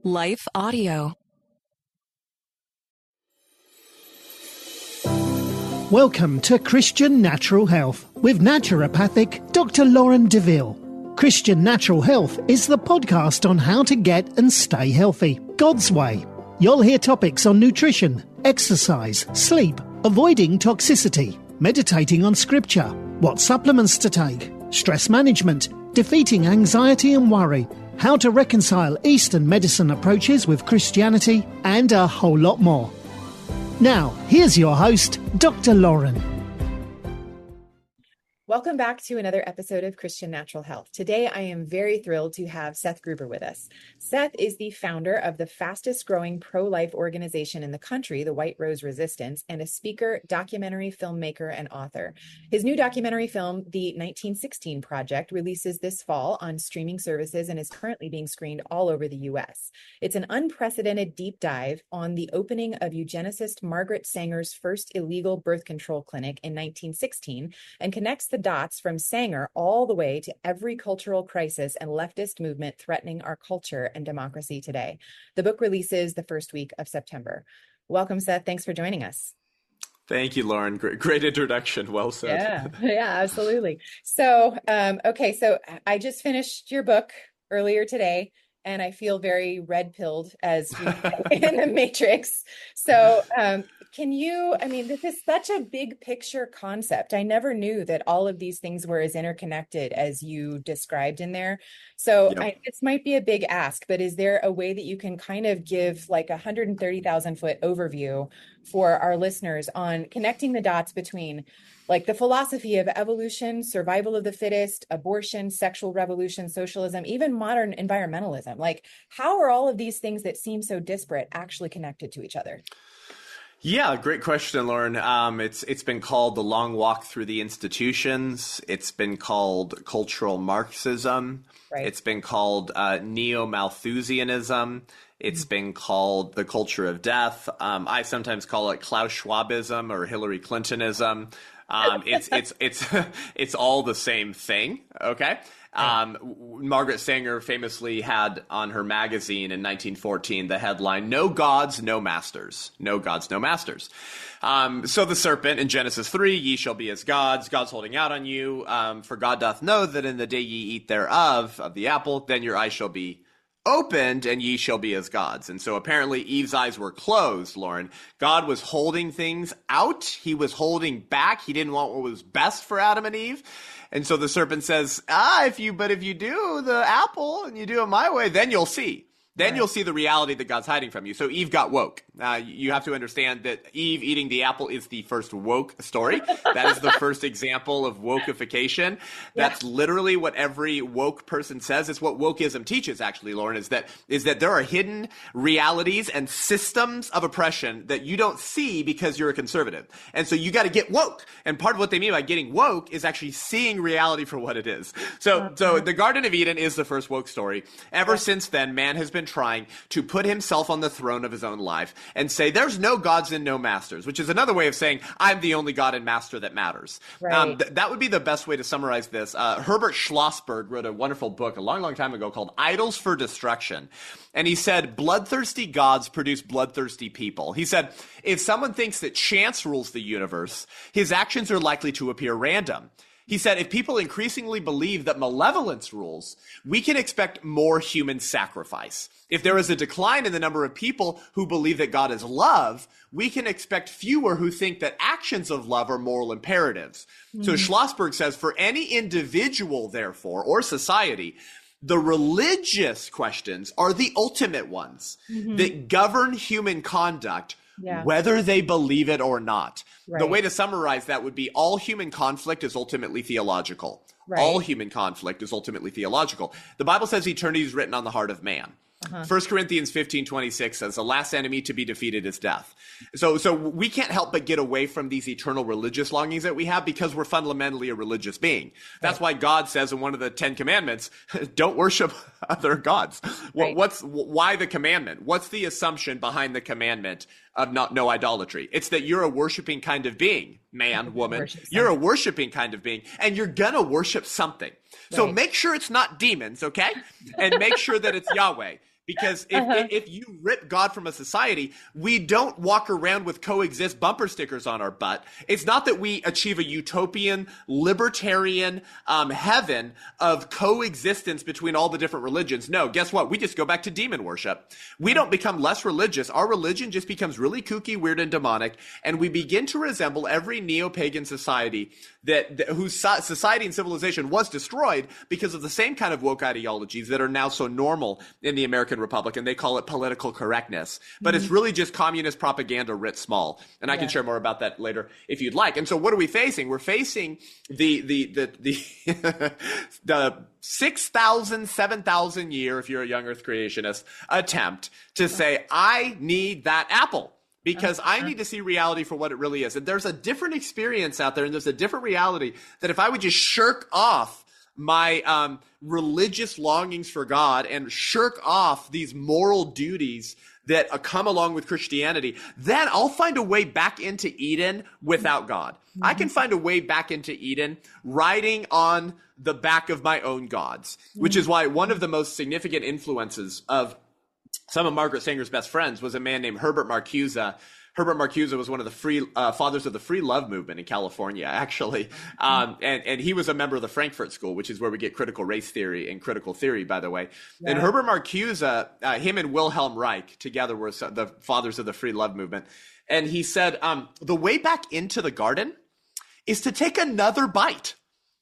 Life Audio. Welcome to Christian Natural Health with naturopathic Dr. Lauren DeVille. Christian Natural Health is the podcast on how to get and stay healthy, God's way. You'll hear topics on nutrition, exercise, sleep, avoiding toxicity, meditating on scripture, what supplements to take, stress management, defeating anxiety and worry, how to reconcile Eastern medicine approaches with Christianity, and a whole lot more. Now, here's your host, Dr. Lauren. Welcome back to another episode of Christian Natural Health. Today, I am very thrilled to have Seth Gruber with us. Seth is the founder of the fastest growing pro-life organization in the country, the White Rose Resistance, and a speaker, documentary filmmaker, and author. His new documentary film, The 1916 Project, releases this fall on streaming services and is currently being screened all over the U.S. It's an unprecedented deep dive on the opening of eugenicist Margaret Sanger's first illegal birth control clinic in 1916 and connects the dots from Sanger all the way to every cultural crisis and leftist movement threatening our culture and democracy today. The book releases the first week of September. Welcome, Seth. Thanks for joining us. Thank you, Lauren. Great introduction. Well said. Yeah, absolutely. So I just finished your book earlier today, and I feel very red-pilled as we in the Matrix. So this is such a big picture concept. I never knew that all of these things were as interconnected as you described in there. So this might be a big ask, but is there a way that you can kind of give like 130,000 foot overview for our listeners on connecting the dots between like the philosophy of evolution, survival of the fittest, abortion, sexual revolution, socialism, even modern environmentalism? Like, how are all of these things that seem so disparate actually connected to each other? Yeah, great question, Lauren. It's been called the long walk through the institutions. It's been called cultural Marxism. Right. It's been called neo-Malthusianism. It's been called the culture of death. I sometimes call it Klaus Schwabism or Hillary Clintonism. It's all the same thing. Okay. Margaret Sanger famously had on her magazine in 1914 the headline, "No gods, no masters. No gods, no masters." So the serpent in Genesis 3, ye shall be as gods, God's holding out on you. For God doth know that in the day ye eat thereof, of the apple, then your eyes shall be opened and ye shall be as gods. And so apparently Eve's eyes were closed, Lauren. God was holding things out. He was holding back. He didn't want what was best for Adam and Eve. And so the serpent says, if you do the apple and you do it my way, then you'll see. Then you'll see the reality that God's hiding from you. So Eve got woke. You have to understand that Eve eating the apple is the first woke story. That is the first example of wokeification. That's literally what every woke person says. It's what wokeism teaches, actually, Lauren, is that there are hidden realities and systems of oppression that you don't see because you're a conservative. And so you got to get woke. And part of what they mean by getting woke is actually seeing reality for what it is. So the Garden of Eden is the first woke story. Ever since then, man has been trying to put himself on the throne of his own life and say there's no gods and no masters, which is another way of saying I'm the only God and master that matters. Right. That would be the best way to summarize this. Herbert Schlossberg wrote a wonderful book a long, long time ago called Idols for Destruction. And he said, bloodthirsty gods produce bloodthirsty people. He said, if someone thinks that chance rules the universe, his actions are likely to appear random. He said, if people increasingly believe that malevolence rules, we can expect more human sacrifice. If there is a decline in the number of people who believe that God is love, we can expect fewer who think that actions of love are moral imperatives. So Schlossberg says, for any individual, therefore, or society, the religious questions are the ultimate ones that govern human conduct, whether they believe it or not. Right. The way to summarize that would be all human conflict is ultimately theological. Right. All human conflict is ultimately theological. The Bible says eternity is written on the heart of man. 1 Corinthians 15:26 says the last enemy to be defeated is death. So we can't help but get away from these eternal religious longings that we have because we're fundamentally a religious being. That's why God says in one of the 10 commandments, don't worship other gods. Right. Why the commandment? What's the assumption behind the commandment of no idolatry? It's that you're a worshiping kind of being, man, woman. You're a worshiping kind of being, and you're gonna worship something. So make sure it's not demons, okay? And make sure that it's Yahweh. Because if you rip God from a society, we don't walk around with coexist bumper stickers on our butt. It's not that we achieve a utopian, libertarian heaven of coexistence between all the different religions. No, guess what? We just go back to demon worship. We don't become less religious. Our religion just becomes really kooky, weird, and demonic, and we begin to resemble every neo-pagan society whose society and civilization was destroyed because of the same kind of woke ideologies that are now so normal in the American Republic, and they call it political correctness. But it's really just communist propaganda writ small. And I can share more about that later if you'd like. And so what are we facing? We're facing the 6,000, 7,000 year, if you're a young earth creationist, attempt to say, I need that apple. Because I need to see reality for what it really is. And there's a different experience out there, and there's a different reality that if I would just shirk off my religious longings for God and shirk off these moral duties that come along with Christianity, then I'll find a way back into Eden without God. I can find a way back into Eden riding on the back of my own gods, which is why one of the most significant influences of some of Margaret Sanger's best friends was a man named Herbert Marcuse. Herbert Marcuse was one of the fathers of the free love movement in California, actually. And he was a member of the Frankfurt School, which is where we get critical race theory and critical theory, by the way. Yeah. And Herbert Marcuse, him and Wilhelm Reich together were the fathers of the free love movement. And he said, the way back into the garden is to take another bite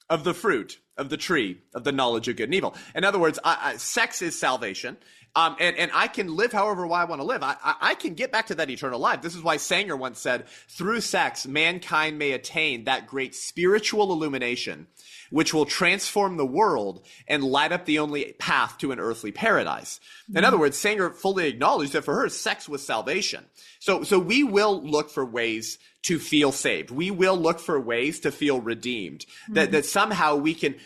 of the fruit of the tree of the knowledge of good and evil. In other words, sex is salvation. And I can live however I want to live. I can get back to that eternal life. This is why Sanger once said, through sex, mankind may attain that great spiritual illumination, which will transform the world and light up the only path to an earthly paradise. In other words, Sanger fully acknowledged that for her, sex was salvation. So we will look for ways to feel saved. We will look for ways to feel redeemed. That somehow we can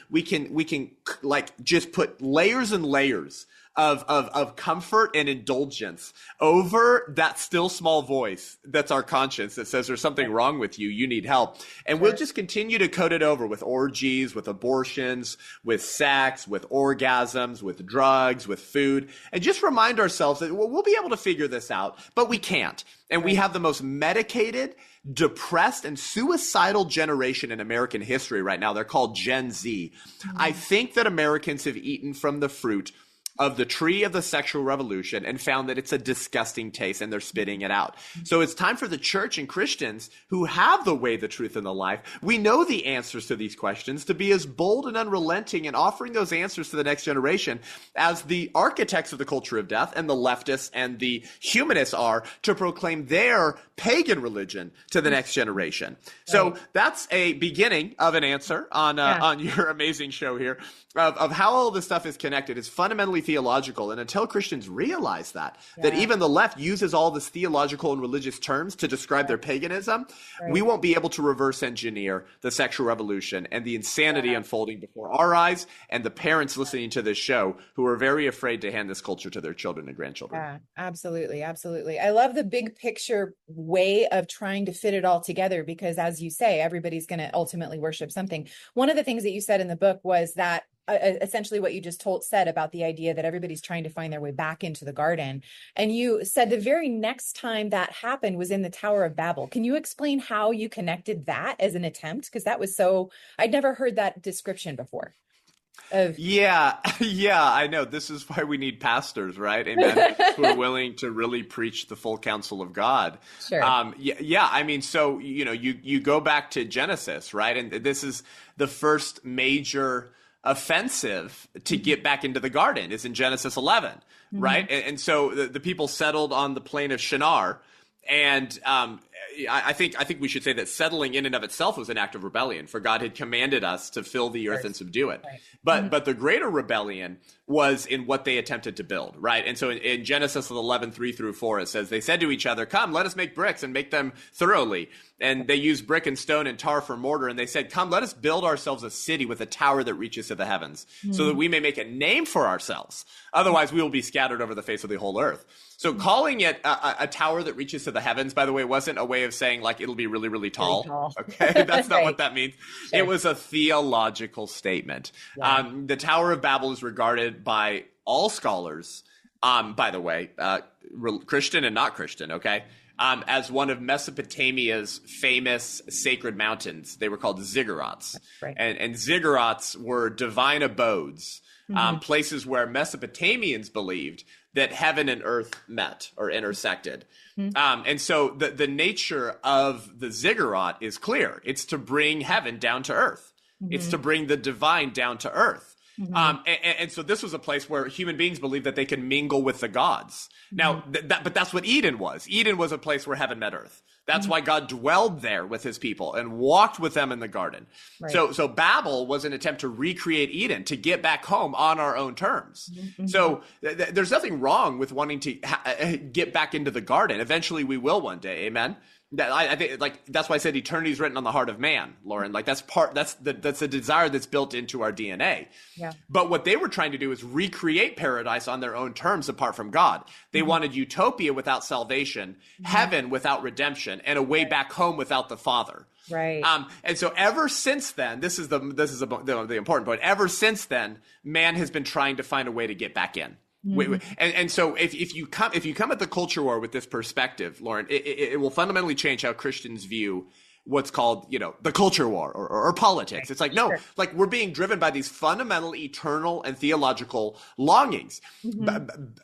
like just put layers and layers of comfort and indulgence over that still small voice that's our conscience that says there's something wrong with you, you need help. And we'll just continue to coat it over with orgies, with abortions, with sex, with orgasms, with drugs, with food, and just remind ourselves that we'll be able to figure this out, but we can't. And we have the most medicated, depressed, and suicidal generation in American history right now. They're called Gen Z. I think that Americans have eaten from the fruit of the tree of the sexual revolution and found that it's a disgusting taste and they're spitting it out. So it's time for the church and Christians who have the way, the truth, and the life. We know the answers to these questions to be as bold and unrelenting in offering those answers to the next generation as the architects of the culture of death and the leftists and the humanists are to proclaim their pagan religion to the next generation. So that's a beginning of an answer on your amazing show here of how all this stuff is connected. Is fundamentally theological. And until Christians realize that even the left uses all this theological and religious terms to describe their paganism, we won't be able to reverse engineer the sexual revolution and the insanity unfolding before our eyes and the parents listening to this show who are very afraid to hand this culture to their children and grandchildren. Yeah, absolutely. Absolutely. I love the big picture way of trying to fit it all together because, as you say, everybody's going to ultimately worship something. One of the things that you said in the book was that essentially what you just said about the idea that everybody's trying to find their way back into the garden. And you said the very next time that happened was in the Tower of Babel. Can you explain how you connected that as an attempt? Because that was I'd never heard that description before. Yeah, I know. This is why we need pastors, right? Amen. Who are willing to really preach the full counsel of God. Sure. I mean, so, you go back to Genesis, right? And this is the first major offensive to get back into the garden is in Genesis 11, right? And so the people settled on the plain of Shinar. And I think we should say that settling in and of itself was an act of rebellion, for God had commanded us to fill the earth and subdue it. Right. But the greater rebellion was in what they attempted to build, right? And so in Genesis 11, 3-4, it says, they said to each other, come, let us make bricks and make them thoroughly. And they used brick and stone and tar for mortar. And they said, come, let us build ourselves a city with a tower that reaches to the heavens so that we may make a name for ourselves. Otherwise, we will be scattered over the face of the whole earth. So calling it a tower that reaches to the heavens, by the way, wasn't a way of saying like it'll be really, really tall. Really tall. Okay, that's not what that means. Sure. It was a theological statement. Yeah. The Tower of Babel is regarded by all scholars By the way, Christian and not Christian, okay? As one of Mesopotamia's famous sacred mountains. They were called ziggurats. Right. And ziggurats were divine abodes, places where Mesopotamians believed that heaven and earth met or intersected. And so the nature of the ziggurat is clear. It's to bring heaven down to earth. It's to bring the divine down to earth. And so this was a place where human beings believed that they can mingle with the gods. Now, but that's what Eden was. Eden was a place where heaven met earth. That's why God dwelled there with his people and walked with them in the garden. Right. So Babel was an attempt to recreate Eden, to get back home on our own terms. So there's nothing wrong with wanting to get back into the garden. Eventually we will one day. Amen. I think that's why I said eternity is written on the heart of man, Lauren. That's a desire that's built into our DNA. Yeah. But what they were trying to do is recreate paradise on their own terms apart from God. They wanted utopia without salvation, heaven without redemption, and a way back home without the Father. Right. And so ever since then, this is the important point. Ever since then, man has been trying to find a way to get back in. And so if you come at the culture war with this perspective, Lauren, it will fundamentally change how Christians view what's called, the culture war or politics. It's like, no, like we're being driven by these fundamental, eternal and theological longings.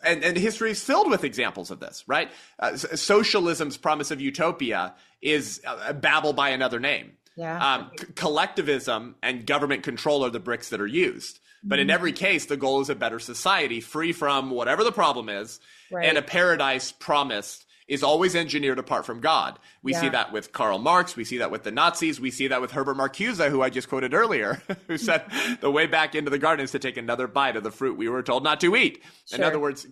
And history is filled with examples of this, right? Socialism's promise of utopia is Babel by another name. Yeah. Collectivism and government control are the bricks that are used. But in every case, the goal is a better society, free from whatever the problem is, and a paradise promised is always engineered apart from God. We see that with Karl Marx. We see that with the Nazis. We see that with Herbert Marcuse, who I just quoted earlier, who said the way back into the garden is to take another bite of the fruit we were told not to eat. Sure. In other words,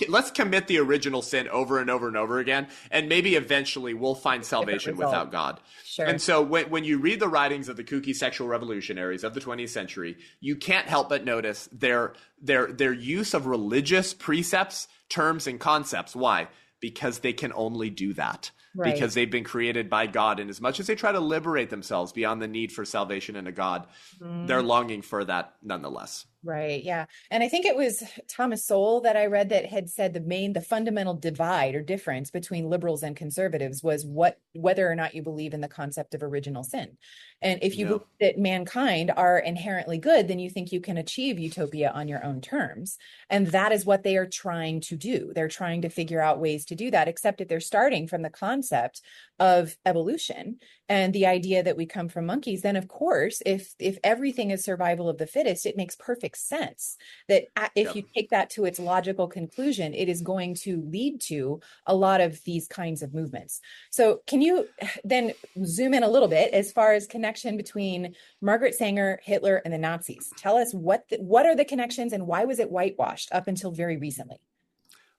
let's commit the original sin over and over and over again, and maybe eventually we'll find salvation without God. Sure. And so when you read the writings of the kooky sexual revolutionaries of the 20th century, you can't help but notice their use of religious precepts, terms, and concepts. Why? Because they can only do that. Right. Because they've been created by God. And as much as they try to liberate themselves beyond the need for salvation in a God, they're longing for that nonetheless. Right. Yeah. And I think it was Thomas Sowell that I read that had said the fundamental divide or difference between liberals and conservatives was whether or not you believe in the concept of original sin. And if you believe that mankind are inherently good, then you think you can achieve utopia on your own terms. And that is what they are trying to do. They're trying to figure out ways to do that, except that they're starting from the concept of evolution and the idea that we come from monkeys. Then, of course, if everything is survival of the fittest, it makes perfect sense that if you take that to its logical conclusion, it is going to lead to a lot of these kinds of movements. So can you then zoom in a little bit as far as connection between Margaret Sanger, Hitler, and the Nazis? Tell us what are the connections and why was it whitewashed up until very recently?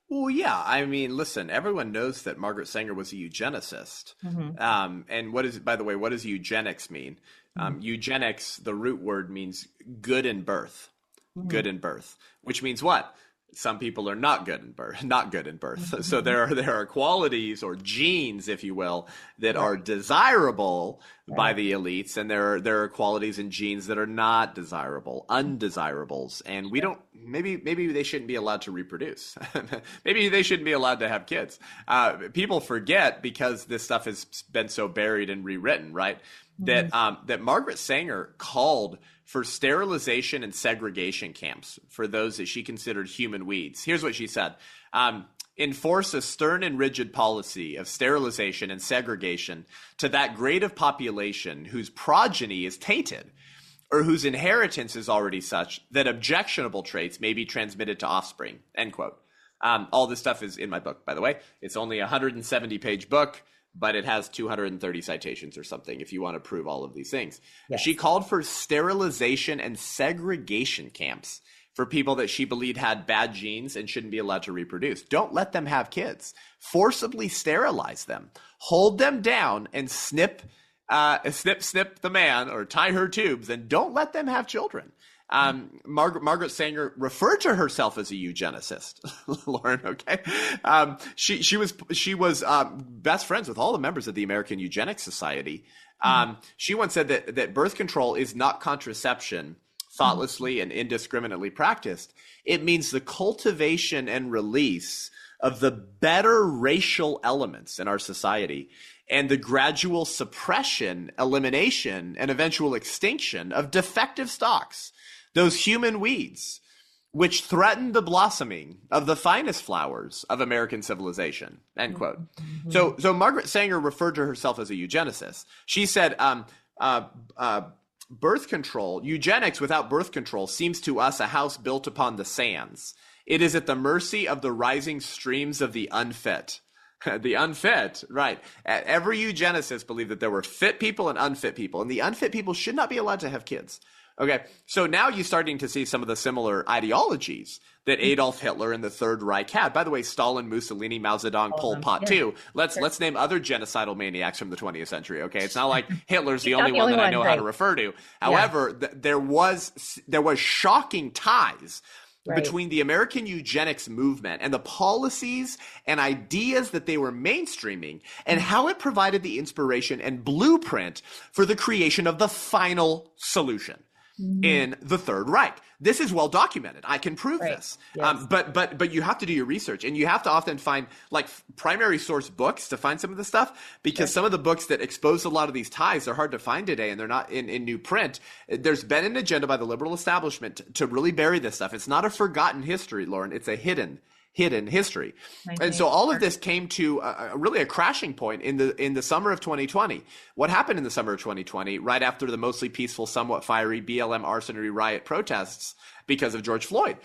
Well, yeah. I mean, listen, everyone knows that Margaret Sanger was a eugenicist. And by the way, what does eugenics mean? Eugenics, the root word means good in birth. Good in birth, which means what? Some people are not good in birth. So there are qualities or genes, if you will, that are desirable by the elites, and there are qualities and genes that are not desirable, undesirables, and we don't. Maybe they shouldn't be allowed to reproduce. Maybe they shouldn't be allowed to have kids. People forget because this stuff has been so buried and rewritten, right? That Margaret Sanger called for sterilization and segregation camps for those that she considered human weeds. Here's what she said. Enforce a stern and rigid policy of sterilization and segregation to that grade of population whose progeny is tainted or whose inheritance is already such that objectionable traits may be transmitted to offspring, end quote. All this stuff is in my book, by the way. It's only a 170-page book, but it has 230 citations or something if you want to prove all of these things. Yes. She called for sterilization and segregation camps for people that she believed had bad genes and shouldn't be allowed to reproduce. Don't let them have kids. Forcibly sterilize them. Hold them down and snip the man or tie her tubes, and don't let them have children. Margaret Sanger referred to herself as a eugenicist, Lauren. Okay, she was best friends with all the members of the American Eugenics Society. She once said that birth control is not contraception thoughtlessly and indiscriminately practiced, it means the cultivation and release of the better racial elements in our society and the gradual suppression, elimination, and eventual extinction of defective stocks, those human weeds, which threaten the blossoming of the finest flowers of American civilization, end quote. So Margaret Sanger referred to herself as a eugenicist. She said, birth control, eugenics without birth control seems to us a house built upon the sands. It is at the mercy of the rising streams of the unfit. The unfit, right. Every eugenicist believed that there were fit people and unfit people, and the unfit people should not be allowed to have kids. Okay, so now you're starting to see some of the similar ideologies that Adolf Hitler and the Third Reich had. By the way, Stalin, Mussolini, Mao Zedong, Pol Pot too. Let's name other genocidal maniacs from the 20th century. Okay, it's not like Hitler's the only one that I know how to refer to. However, there was shocking ties between the American eugenics movement and the policies and ideas that they were mainstreaming and how it provided the inspiration and blueprint for the creation of the final solution in the Third Reich. This is well documented. I can prove this. Yes. But you have to do your research, and you have to often find like primary source books to find some of this stuff, because some of the books that expose a lot of these ties are hard to find today, and they're not in new print. There's been an agenda by the liberal establishment to really bury this stuff. It's not a forgotten history, Lauren. It's a hidden history. And so all of this came to really a crashing point in the summer of 2020. What happened in the summer of 2020, right after the mostly peaceful, somewhat fiery BLM arsonry riot protests because of George Floyd?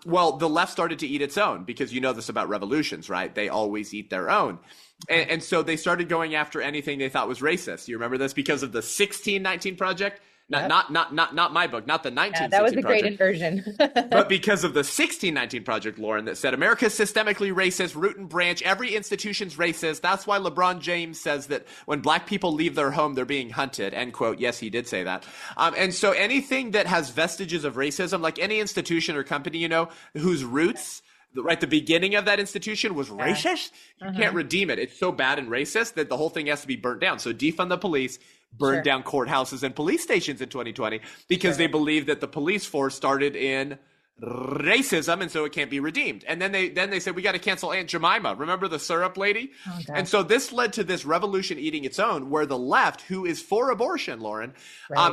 Well, the left started to eat its own, because you know this about revolutions, right? They always eat their own. And so they started going after anything they thought was racist. You remember this because of the 1619 Project? Not my book, not the 1916 that was a project, great inversion. but because of the 1619 Project, Lauren, that said America's systemically racist, root and branch, every institution's racist. That's why LeBron James says that when black people leave their home, they're being hunted, end quote. Yes, he did say that. And so anything that has vestiges of racism, like any institution or company, you know, whose roots, right, the beginning of that institution was racist, you can't redeem it. It's so bad and racist that the whole thing has to be burnt down. So defund the police, burn down courthouses and police stations in 2020 because they believe that the police force started in racism, and so it can't be redeemed. And then they said we got to cancel Aunt Jemima. Remember the syrup lady? And so this led to this revolution eating its own, where the left, who is for abortion, Lauren,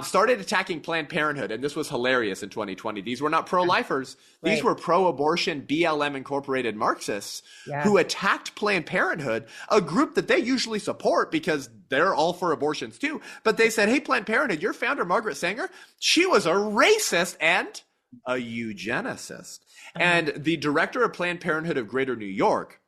started attacking Planned Parenthood. And this was hilarious in 2020. These were not pro-lifers. These were pro-abortion BLM incorporated Marxists who attacked Planned Parenthood, a group that they usually support because they're all for abortions too. But they said, hey, Planned Parenthood, your founder, Margaret Sanger, she was a racist and a eugenicist. And the director of Planned Parenthood of Greater New York,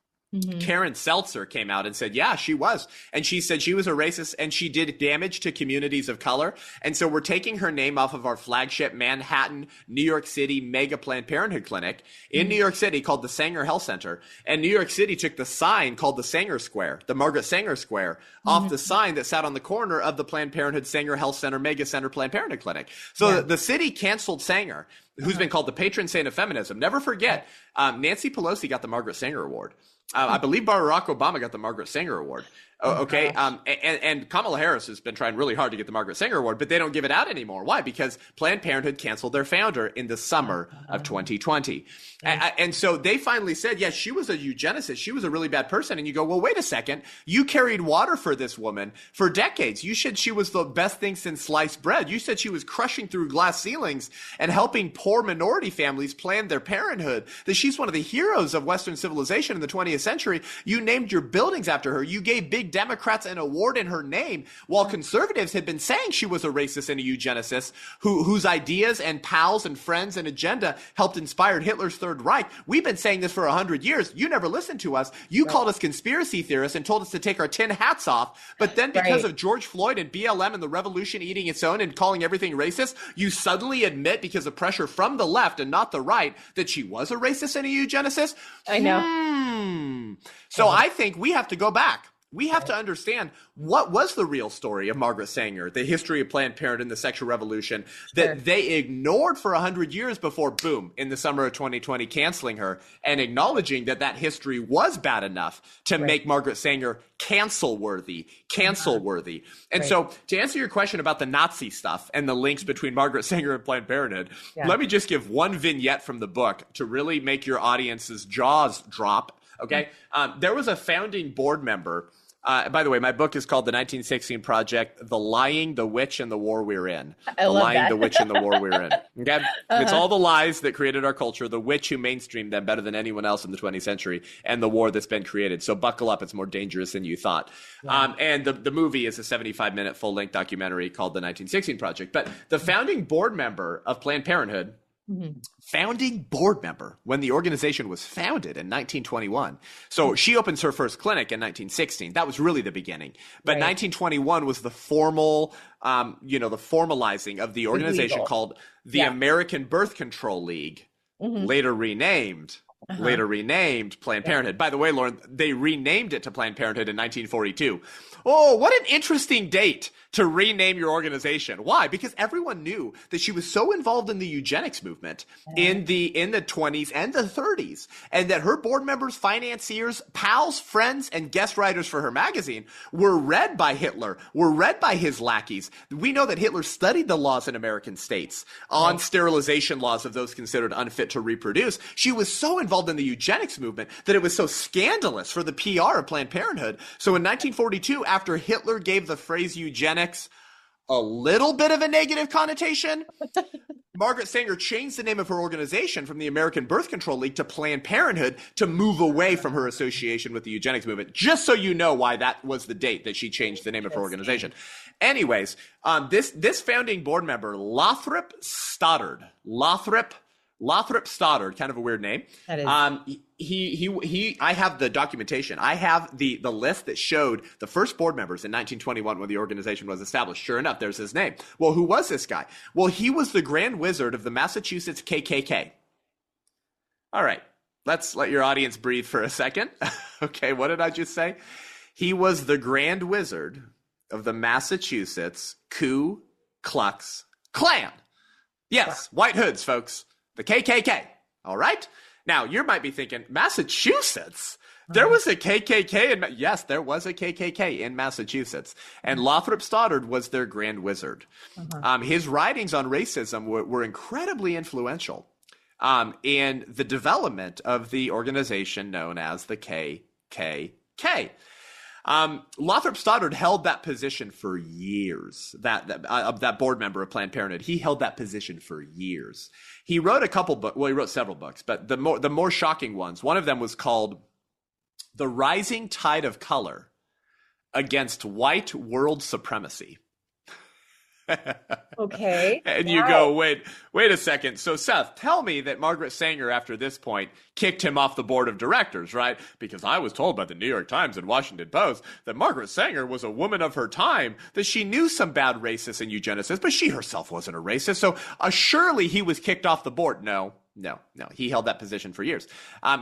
Karen Seltzer, came out and said, yeah, she was. And she said she was a racist and she did damage to communities of color. And so we're taking her name off of our flagship Manhattan, New York City mega Planned Parenthood clinic in New York City called the Sanger Health Center. And New York City took the sign called the Sanger Square, the Margaret Sanger Square, off the sign that sat on the corner of the Planned Parenthood Sanger Health Center mega center Planned Parenthood clinic. So the city canceled Sanger, who's been called the patron saint of feminism. Never forget, Nancy Pelosi got the Margaret Sanger Award. I believe Barack Obama got the Margaret Sanger Award. Okay. And Kamala Harris has been trying really hard to get the Margaret Sanger Award, but they don't give it out anymore. Why? Because Planned Parenthood canceled their founder in the summer of 2020. And so they finally said, yes, she was a eugenicist. She was a really bad person. And you go, well, wait a second. You carried water for this woman for decades. You said she was the best thing since sliced bread. You said she was crushing through glass ceilings and helping poor minority families plan their parenthood, that she's one of the heroes of Western civilization in the 20th century. You named your buildings after her. You gave big Democrats an award in her name, while conservatives had been saying she was a racist and a eugenicist whose ideas and pals and friends and agenda helped inspire Hitler's Third Reich. We've been saying this for 100 years. You never listened to us. You called us conspiracy theorists and told us to take our tin hats off. But then because of George Floyd and BLM and the revolution eating its own and calling everything racist, you suddenly admit, because of pressure from the left and not the right, that she was a racist and a eugenicist? I know. So I think we have to go back we have to understand what was the real story of Margaret Sanger, the history of Planned Parenthood and the sexual revolution that they ignored for 100 years before, boom, in the summer of 2020, canceling her and acknowledging that that history was bad enough to make Margaret Sanger cancel-worthy. And so to answer your question about the Nazi stuff and the links between Margaret Sanger and Planned Parenthood, let me just give one vignette from the book to really make your audience's jaws drop. Okay. There was a founding board member. By the way, my book is called The 1916 Project, The Lying, the Witch, and the War We're In. The Lying, the Witch, and the War We're In. Okay? It's all the lies that created our culture, the witch who mainstreamed them better than anyone else in the 20th century, and the war that's been created. So buckle up. It's more dangerous than you thought. And the movie is a 75-minute full-length documentary called The 1916 Project. But the founding board member of Planned Parenthood, founding board member when the organization was founded in 1921. So she opens her first clinic in 1916. That was really the beginning. But 1921 was the formal, the formalizing of the organization called the American Birth Control League, later renamed Planned Parenthood. By the way, Lauren, they renamed it to Planned Parenthood in 1942. Oh, what an interesting date to rename your organization. Why? Because everyone knew that she was so involved in the eugenics movement in the 20s and the 30s, and that her board members, financiers, pals, friends, and guest writers for her magazine were read by Hitler, were read by his lackeys. We know that Hitler studied the laws in American states on sterilization laws of those considered unfit to reproduce. She was so involved in the eugenics movement that it was so scandalous for the PR of Planned Parenthood. So in 1942, after Hitler gave the phrase eugenics a little bit of a negative connotation, Margaret Sanger changed the name of her organization from the American Birth Control League to Planned Parenthood to move away from her association with the eugenics movement, just so you know why that was the date that she changed the name of her organization. Anyways, this founding board member, Lothrop Stoddard, kind of a weird name. That is. I have the documentation. I have the list that showed the first board members in 1921 when the organization was established. Sure enough, there's his name. Well, who was this guy? Well, he was the Grand Wizard of the Massachusetts KKK. All right. Let's let your audience breathe for a second. Okay, what did I just say? He was the Grand Wizard of the Massachusetts Ku Klux Klan. Yes, white hoods, folks. The KKK. All right. Now, you might be thinking, Massachusetts? There was a KKK yes, there was a KKK in Massachusetts. And Lothrop Stoddard was their Grand Wizard. His writings on racism were incredibly influential in the development of the organization known as the KKK. Lothrop Stoddard held that position for years, that board member of Planned Parenthood. He held that position for years. He wrote a couple books. Well, he wrote several books, but the more shocking ones, one of them was called The Rising Tide of Color Against White World Supremacy. Okay. And you go, wait a second. So Seth, tell me that Margaret Sanger, after this point, kicked him off the board of directors, right? Because I was told by the New York Times and Washington Post that Margaret Sanger was a woman of her time, that she knew some bad racists and eugenicists, but she herself wasn't a racist. So surely he was kicked off the board. No. He held that position for years.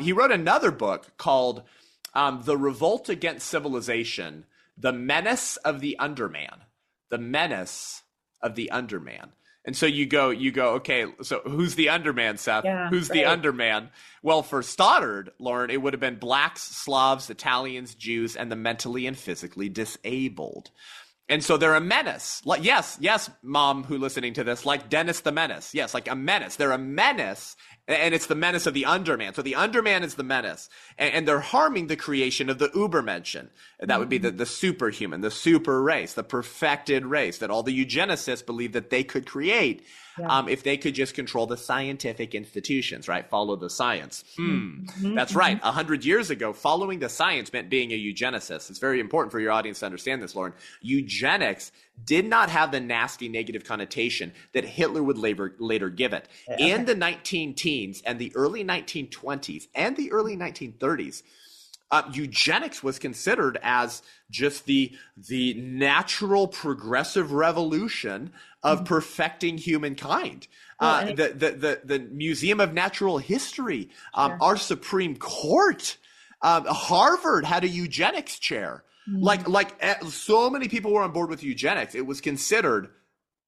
He wrote another book called The Revolt Against Civilization, The Menace of the Underman. The Menace of the Underman. And so you go, okay, so who's the underman, Seth? Yeah, who's the underman? Well, for Stoddard, Lauren, it would have been blacks, Slavs, Italians, Jews, and the mentally and physically disabled. And so they're a menace. Like, yes, mom who listening to this, like Dennis the Menace. Yes, like a menace. They're a menace, and it's the menace of the underman. So the underman is the menace, and they're harming the creation of the Übermenschen. That would be the superhuman, the super race, the perfected race that all the eugenicists believe that they could create if they could just control the scientific institutions, right? Follow the science. That's right. 100 years ago, following the science meant being a eugenicist. It's very important for your audience to understand this, Lauren. Eugenics did not have the nasty negative connotation that Hitler would later give it. In the 19-teens and the early 1920s and the early 1930s, eugenics was considered as just the natural progressive revolution of perfecting humankind. The Museum of Natural History, our Supreme Court, Harvard had a eugenics chair. So many people were on board with eugenics. It was considered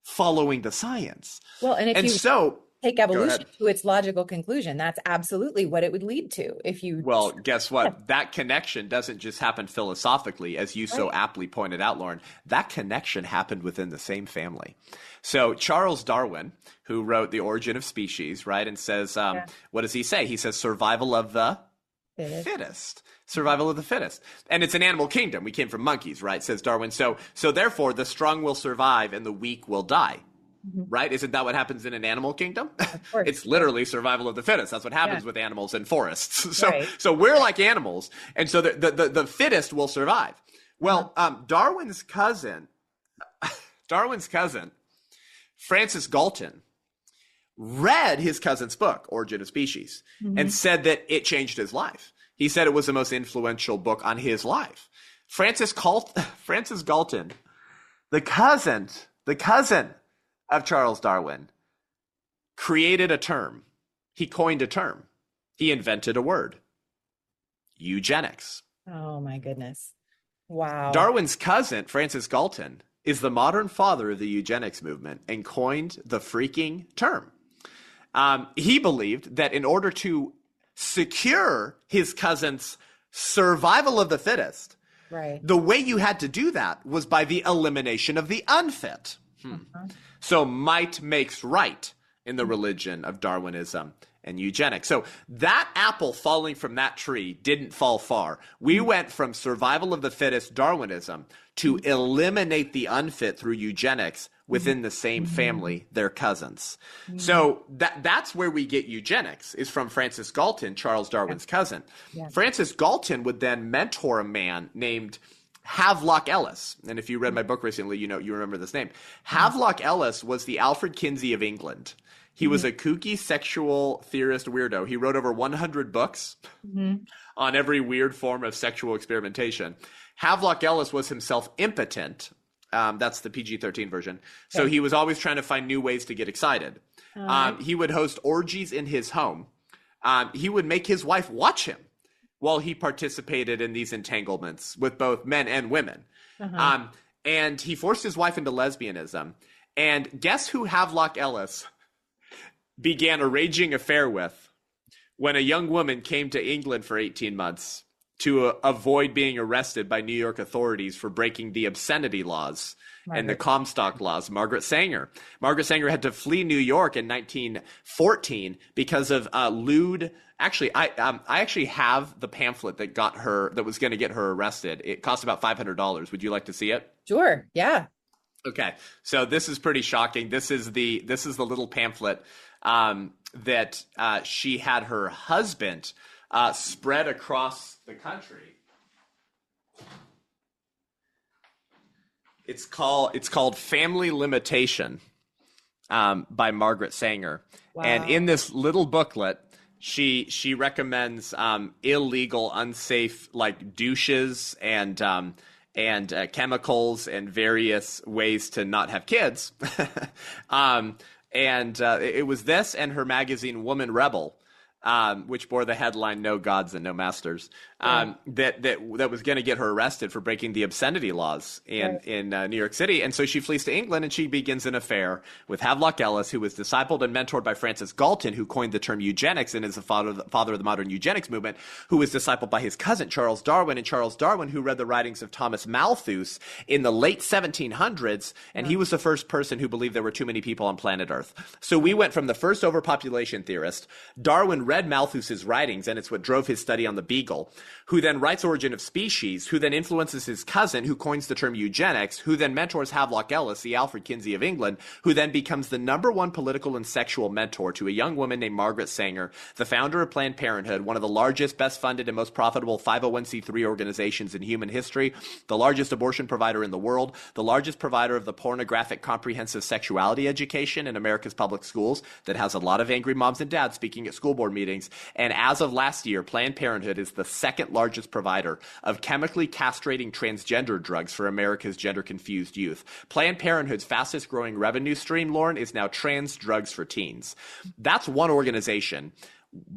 following the science. Well, and if so take evolution to its logical conclusion, that's absolutely what it would lead to. Well, guess what? That connection doesn't just happen philosophically, as you so aptly pointed out, Lauren. That connection happened within the same family. So Charles Darwin, who wrote The Origin of Species, right, and says, what does he say? He says survival of the fittest. Survival of the fittest. And it's an animal kingdom. We came from monkeys, right, says Darwin. So therefore, the strong will survive and the weak will die. Right? Isn't that what happens in an animal kingdom? Of course. It's literally survival of the fittest. That's what happens with animals in forests. So we're like animals. And so the fittest will survive. Well, Darwin's cousin, Francis Galton, read his cousin's book, Origin of Species, and said that it changed his life. He said it was the most influential book on his life. Francis Galton, the cousin of Charles Darwin, created a term. He coined a term. He invented a word. Eugenics. Oh my goodness. Wow. Darwin's cousin, Francis Galton, is the modern father of the eugenics movement and coined the freaking term. He believed that in order to secure his cousin's survival of the fittest, the way you had to do that was by the elimination of the unfit. So might makes right in the religion of Darwinism and eugenics. So that apple falling from that tree didn't fall far. We went from survival of the fittest Darwinism to eliminate the unfit through eugenics within the same family, their cousins. So that's where we get eugenics, is from Francis Galton, Charles Darwin's cousin. Francis Galton would then mentor a man named Havelock Ellis. And if you read my book recently, you remember this name. Havelock Ellis was the Alfred Kinsey of England. He was a kooky sexual theorist weirdo. He wrote over 100 books on every weird form of sexual experimentation. Havelock Ellis was himself impotent. That's the PG-13 version. So he was always trying to find new ways to get excited. He would host orgies in his home. He would make his wife watch him while he participated in these entanglements with both men and women. And he forced his wife into lesbianism. And guess who Havelock Ellis began a raging affair with when a young woman came to England for 18 months to avoid being arrested by New York authorities for breaking the obscenity laws and the Comstock laws? Margaret Sanger. Margaret Sanger had to flee New York in 1914 because of lewd. Actually, I actually have the pamphlet that was going to get her arrested. It cost about $500. Would you like to see it? Sure. Yeah. Okay. So this is pretty shocking. This is the little pamphlet that she had her husband spread across the country. It's called Family Limitation by Margaret Sanger. Wow. And in this little booklet, she recommends illegal, unsafe, like douches and chemicals and various ways to not have kids. It was this and her magazine Woman Rebel, which bore the headline "No Gods and No Masters," that was going to get her arrested for breaking the obscenity laws in New York City. And so she flees to England and she begins an affair with Havelock Ellis, who was discipled and mentored by Francis Galton, who coined the term eugenics and is the father of the modern eugenics movement, who was discipled by his cousin Charles Darwin, and Charles Darwin, who read the writings of Thomas Malthus in the late 1700s, and he was the first person who believed there were too many people on planet Earth. So we went from the first overpopulation theorist. Darwin read Malthus's writings, and it's what drove his study on the beagle, who then writes Origin of Species, who then influences his cousin, who coins the term eugenics, who then mentors Havelock Ellis, the Alfred Kinsey of England, who then becomes the #1 political and sexual mentor to a young woman named Margaret Sanger, the founder of Planned Parenthood, one of the largest, best funded, and most profitable 501c3 organizations in human history, the largest abortion provider in the world, the largest provider of the pornographic comprehensive sexuality education in America's public schools that has a lot of angry moms and dads speaking at school board meetings. And as of last year, Planned Parenthood is the second largest provider of chemically castrating transgender drugs for America's gender-confused youth. Planned Parenthood's fastest growing revenue stream, Lauren, is now trans drugs for teens. That's one organization.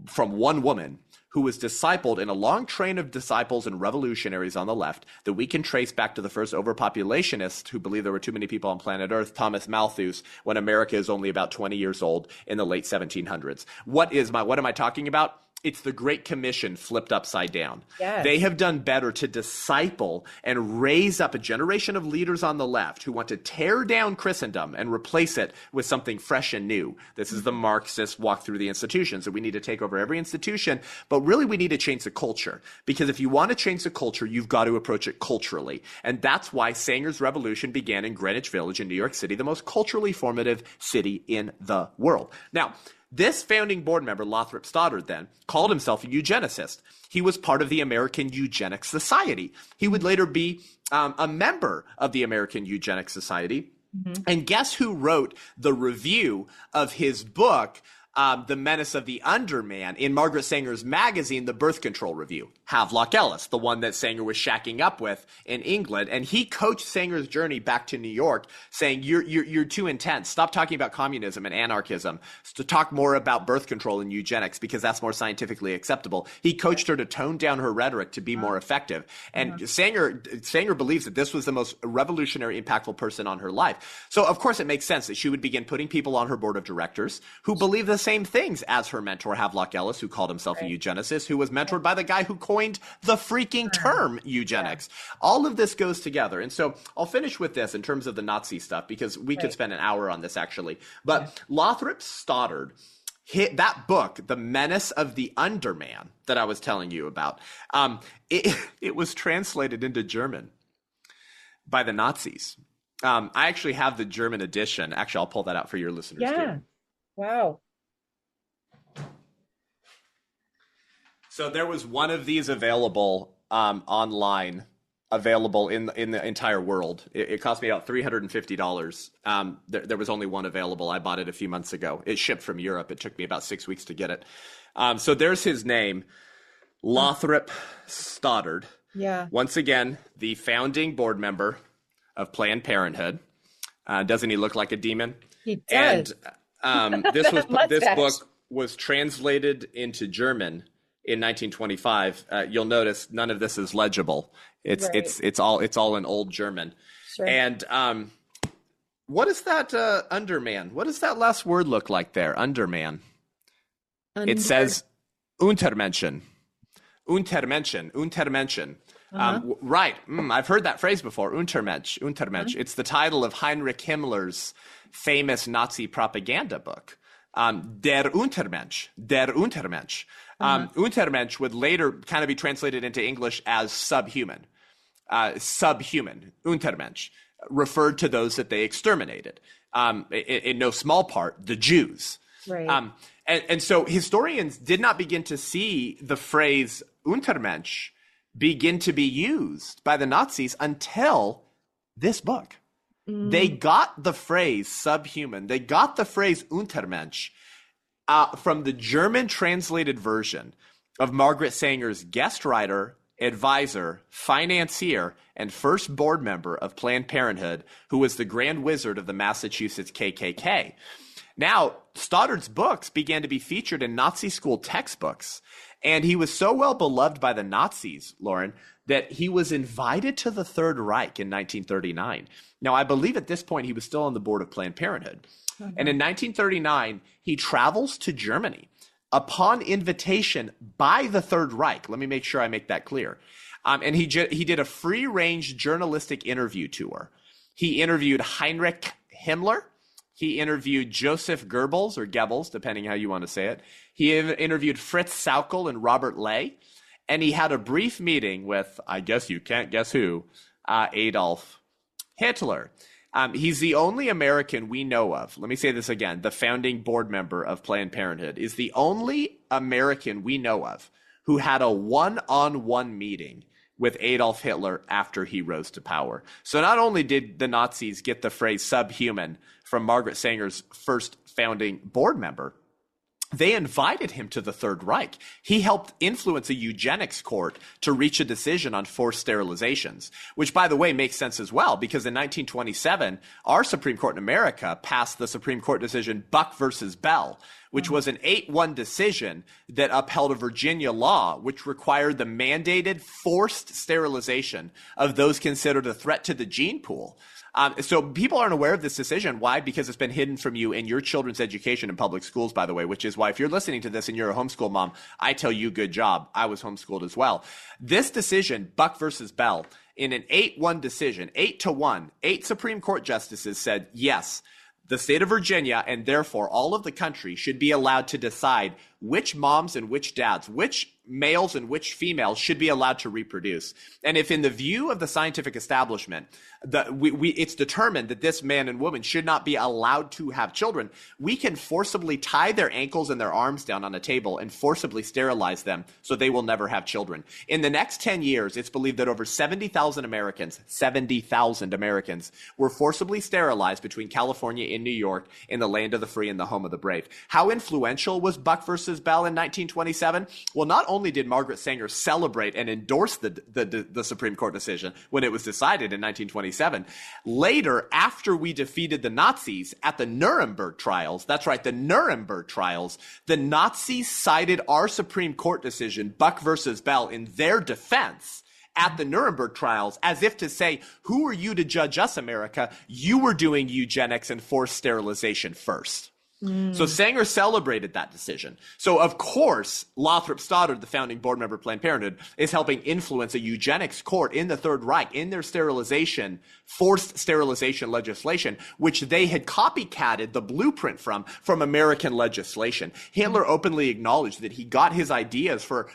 from one woman who was discipled in a long train of disciples and revolutionaries on the left that we can trace back to the first overpopulationist who believed there were too many people on planet Earth, Thomas Malthus, when America is only about 20 years old in the late 1700s. What am I talking about? It's the Great Commission flipped upside down. Yes. They have done better to disciple and raise up a generation of leaders on the left who want to tear down Christendom and replace it with something fresh and new. This is the Marxist walk through the institutions, that we need to take over every institution, but really we need to change the culture. Because if you want to change the culture, you've got to approach it culturally. And that's why Sanger's revolution began in Greenwich Village in New York City, the most culturally formative city in the world. Now, this founding board member, Lothrop Stoddard, then called himself a eugenicist. He was part of the American Eugenics Society. He would later be a member of the American Eugenics Society. Mm-hmm. And guess who wrote the review of his book, The Menace of the Underman, in Margaret Sanger's magazine, The Birth Control Review? Havelock Ellis, the one that Sanger was shacking up with in England. And he coached Sanger's journey back to New York, saying, you're too intense. Stop talking about communism and anarchism. To talk more about birth control and eugenics, because that's more scientifically acceptable. He coached her to tone down her rhetoric to be more effective. And Sanger believes that this was the most revolutionary, impactful person on her life. So, of course, it makes sense that she would begin putting people on her board of directors who believe the same things as her mentor, Havelock Ellis, who called himself a eugenicist, who was mentored by the guy who coined the freaking term eugenics. All of this goes together. And so I'll finish with this in terms of the Nazi stuff, because we could spend an hour on this actually. But Lothrop Stoddard hit that book, The Menace of the Underman, that I was telling you about. It was translated into German by the Nazis. I actually have the German edition. Actually, I'll pull that out for your listeners too. Wow. So there was one of these available online, available in the entire world. It cost me about $350. There was only one available. I bought it a few months ago. It shipped from Europe. It took me about 6 weeks to get it. So there's his name, Lothrop Stoddard. Yeah. Once again, the founding board member of Planned Parenthood. Doesn't he look like a demon? He does. And this book was translated into German in 1925. You'll notice none of this is legible. It's all in old German. Sure. And what is that underman? What does that last word look like there? Underman. It says Untermenschen. Untermenschen. Right. I've heard that phrase before. Untermensch. It's the title of Heinrich Himmler's famous Nazi propaganda book. Der Untermensch. Untermensch would later kind of be translated into English as subhuman. Untermensch, referred to those that they exterminated. In no small part, the Jews. Right. And so historians did not begin to see the phrase Untermensch begin to be used by the Nazis until this book. They got the phrase subhuman. They got the phrase Untermensch from the German translated version of Margaret Sanger's guest writer, advisor, financier, and first board member of Planned Parenthood, who was the Grand Wizard of the Massachusetts KKK. Now, Stoddard's books began to be featured in Nazi school textbooks, and he was so well beloved by the Nazis, Lauren, that he was invited to the Third Reich in 1939. Now, I believe at this point he was still on the board of Planned Parenthood. And in 1939, he travels to Germany upon invitation by the Third Reich. Let me make sure I make that clear. And he did a free-range journalistic interview tour. He interviewed Heinrich Himmler. He interviewed Joseph Goebbels, or Goebbels, depending how you want to say it. He interviewed Fritz Sauckel and Robert Ley. And he had a brief meeting with, I guess you can't guess who, Adolf Hitler. He's the only American we know of. Let me say this again. The founding board member of Planned Parenthood is the only American we know of who had a one-on-one meeting with Adolf Hitler after he rose to power. So not only did the Nazis get the phrase subhuman from Margaret Sanger's first founding board member, they invited him to the Third Reich. He helped influence a eugenics court to reach a decision on forced sterilizations, which, by the way, makes sense as well, because in 1927, our Supreme Court in America passed the Supreme Court decision Buck versus Bell, which was an 8-1 decision that upheld a Virginia law which required the mandated forced sterilization of those considered a threat to the gene pool. So people aren't aware of this decision. Why? Because it's been hidden from you in your children's education in public schools, by the way, which is why if you're listening to this and you're a homeschool mom, I tell you, good job. I was homeschooled as well. This decision, Buck versus Bell, in an 8-1 decision, 8-1, 8 Supreme Court justices said, yes, the state of Virginia and therefore all of the country should be allowed to decide which moms and which dads, which males and which females should be allowed to reproduce. And if in the view of the scientific establishment, it's determined that this man and woman should not be allowed to have children, we can forcibly tie their ankles and their arms down on a table and forcibly sterilize them so they will never have children. In the next 10 years, it's believed that over 70,000 Americans were forcibly sterilized between California and New York in the land of the free and the home of the brave. How influential was Buck versus Bell in 1927? Well, not only did Margaret Sanger celebrate and endorse the Supreme Court decision when it was decided in 1927, later, after we defeated the Nazis at the Nuremberg trials, that's right, the Nuremberg trials, the Nazis cited our Supreme Court decision, Buck versus Bell, in their defense at the Nuremberg trials, as if to say, who are you to judge us, America? You were doing eugenics and forced sterilization first. So Sanger celebrated that decision. So, of course, Lothrop Stoddard, the founding board member of Planned Parenthood, is helping influence a eugenics court in the Third Reich in their forced sterilization legislation, which they had copycatted the blueprint from American legislation. Hitler openly acknowledged that he got his ideas for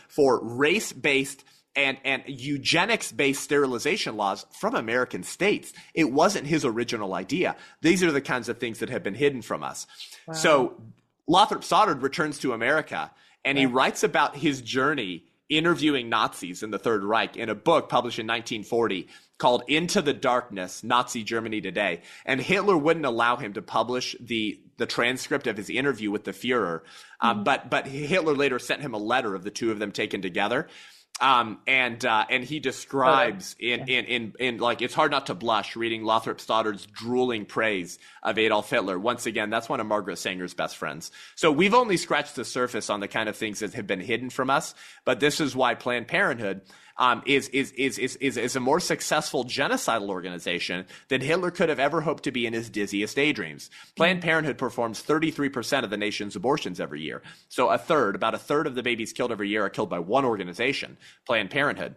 race-based and eugenics-based sterilization laws from American states. It wasn't his original idea. These are the kinds of things that have been hidden from us. Wow. So Lothrop Stoddard returns to America, and he writes about his journey interviewing Nazis in the Third Reich in a book published in 1940 called Into the Darkness, Nazi Germany Today. And Hitler wouldn't allow him to publish the transcript of his interview with the Fuhrer. But Hitler later sent him a letter of the two of them taken together. And he describes in like, it's hard not to blush reading Lothrop Stoddard's drooling praise of Adolf Hitler. Once again, that's one of Margaret Sanger's best friends. So we've only scratched the surface on the kind of things that have been hidden from us. But this is why Planned Parenthood is a more successful genocidal organization than Hitler could have ever hoped to be in his dizziest daydreams. Planned Parenthood performs 33% of the nation's abortions every year. So about a third of the babies killed every year are killed by one organization, Planned Parenthood.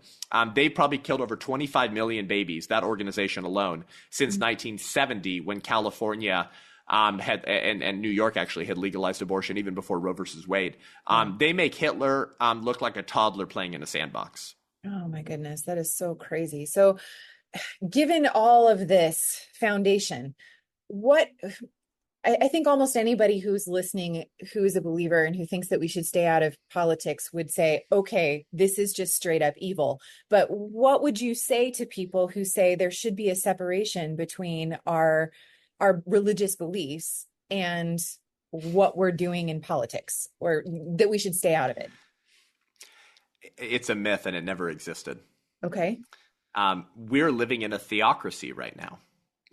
They've probably killed over 25 million babies, that organization alone, since 1970, when California and New York actually had legalized abortion even before Roe versus Wade. They make Hitler look like a toddler playing in a sandbox. Oh my goodness, that is so crazy. So given all of this foundation, I think almost anybody who's listening, who is a believer and who thinks that we should stay out of politics would say, okay, this is just straight up evil. But what would you say to people who say there should be a separation between our religious beliefs and what we're doing in politics, or that we should stay out of it? It's a myth and it never existed. Okay. We're living in a theocracy right now,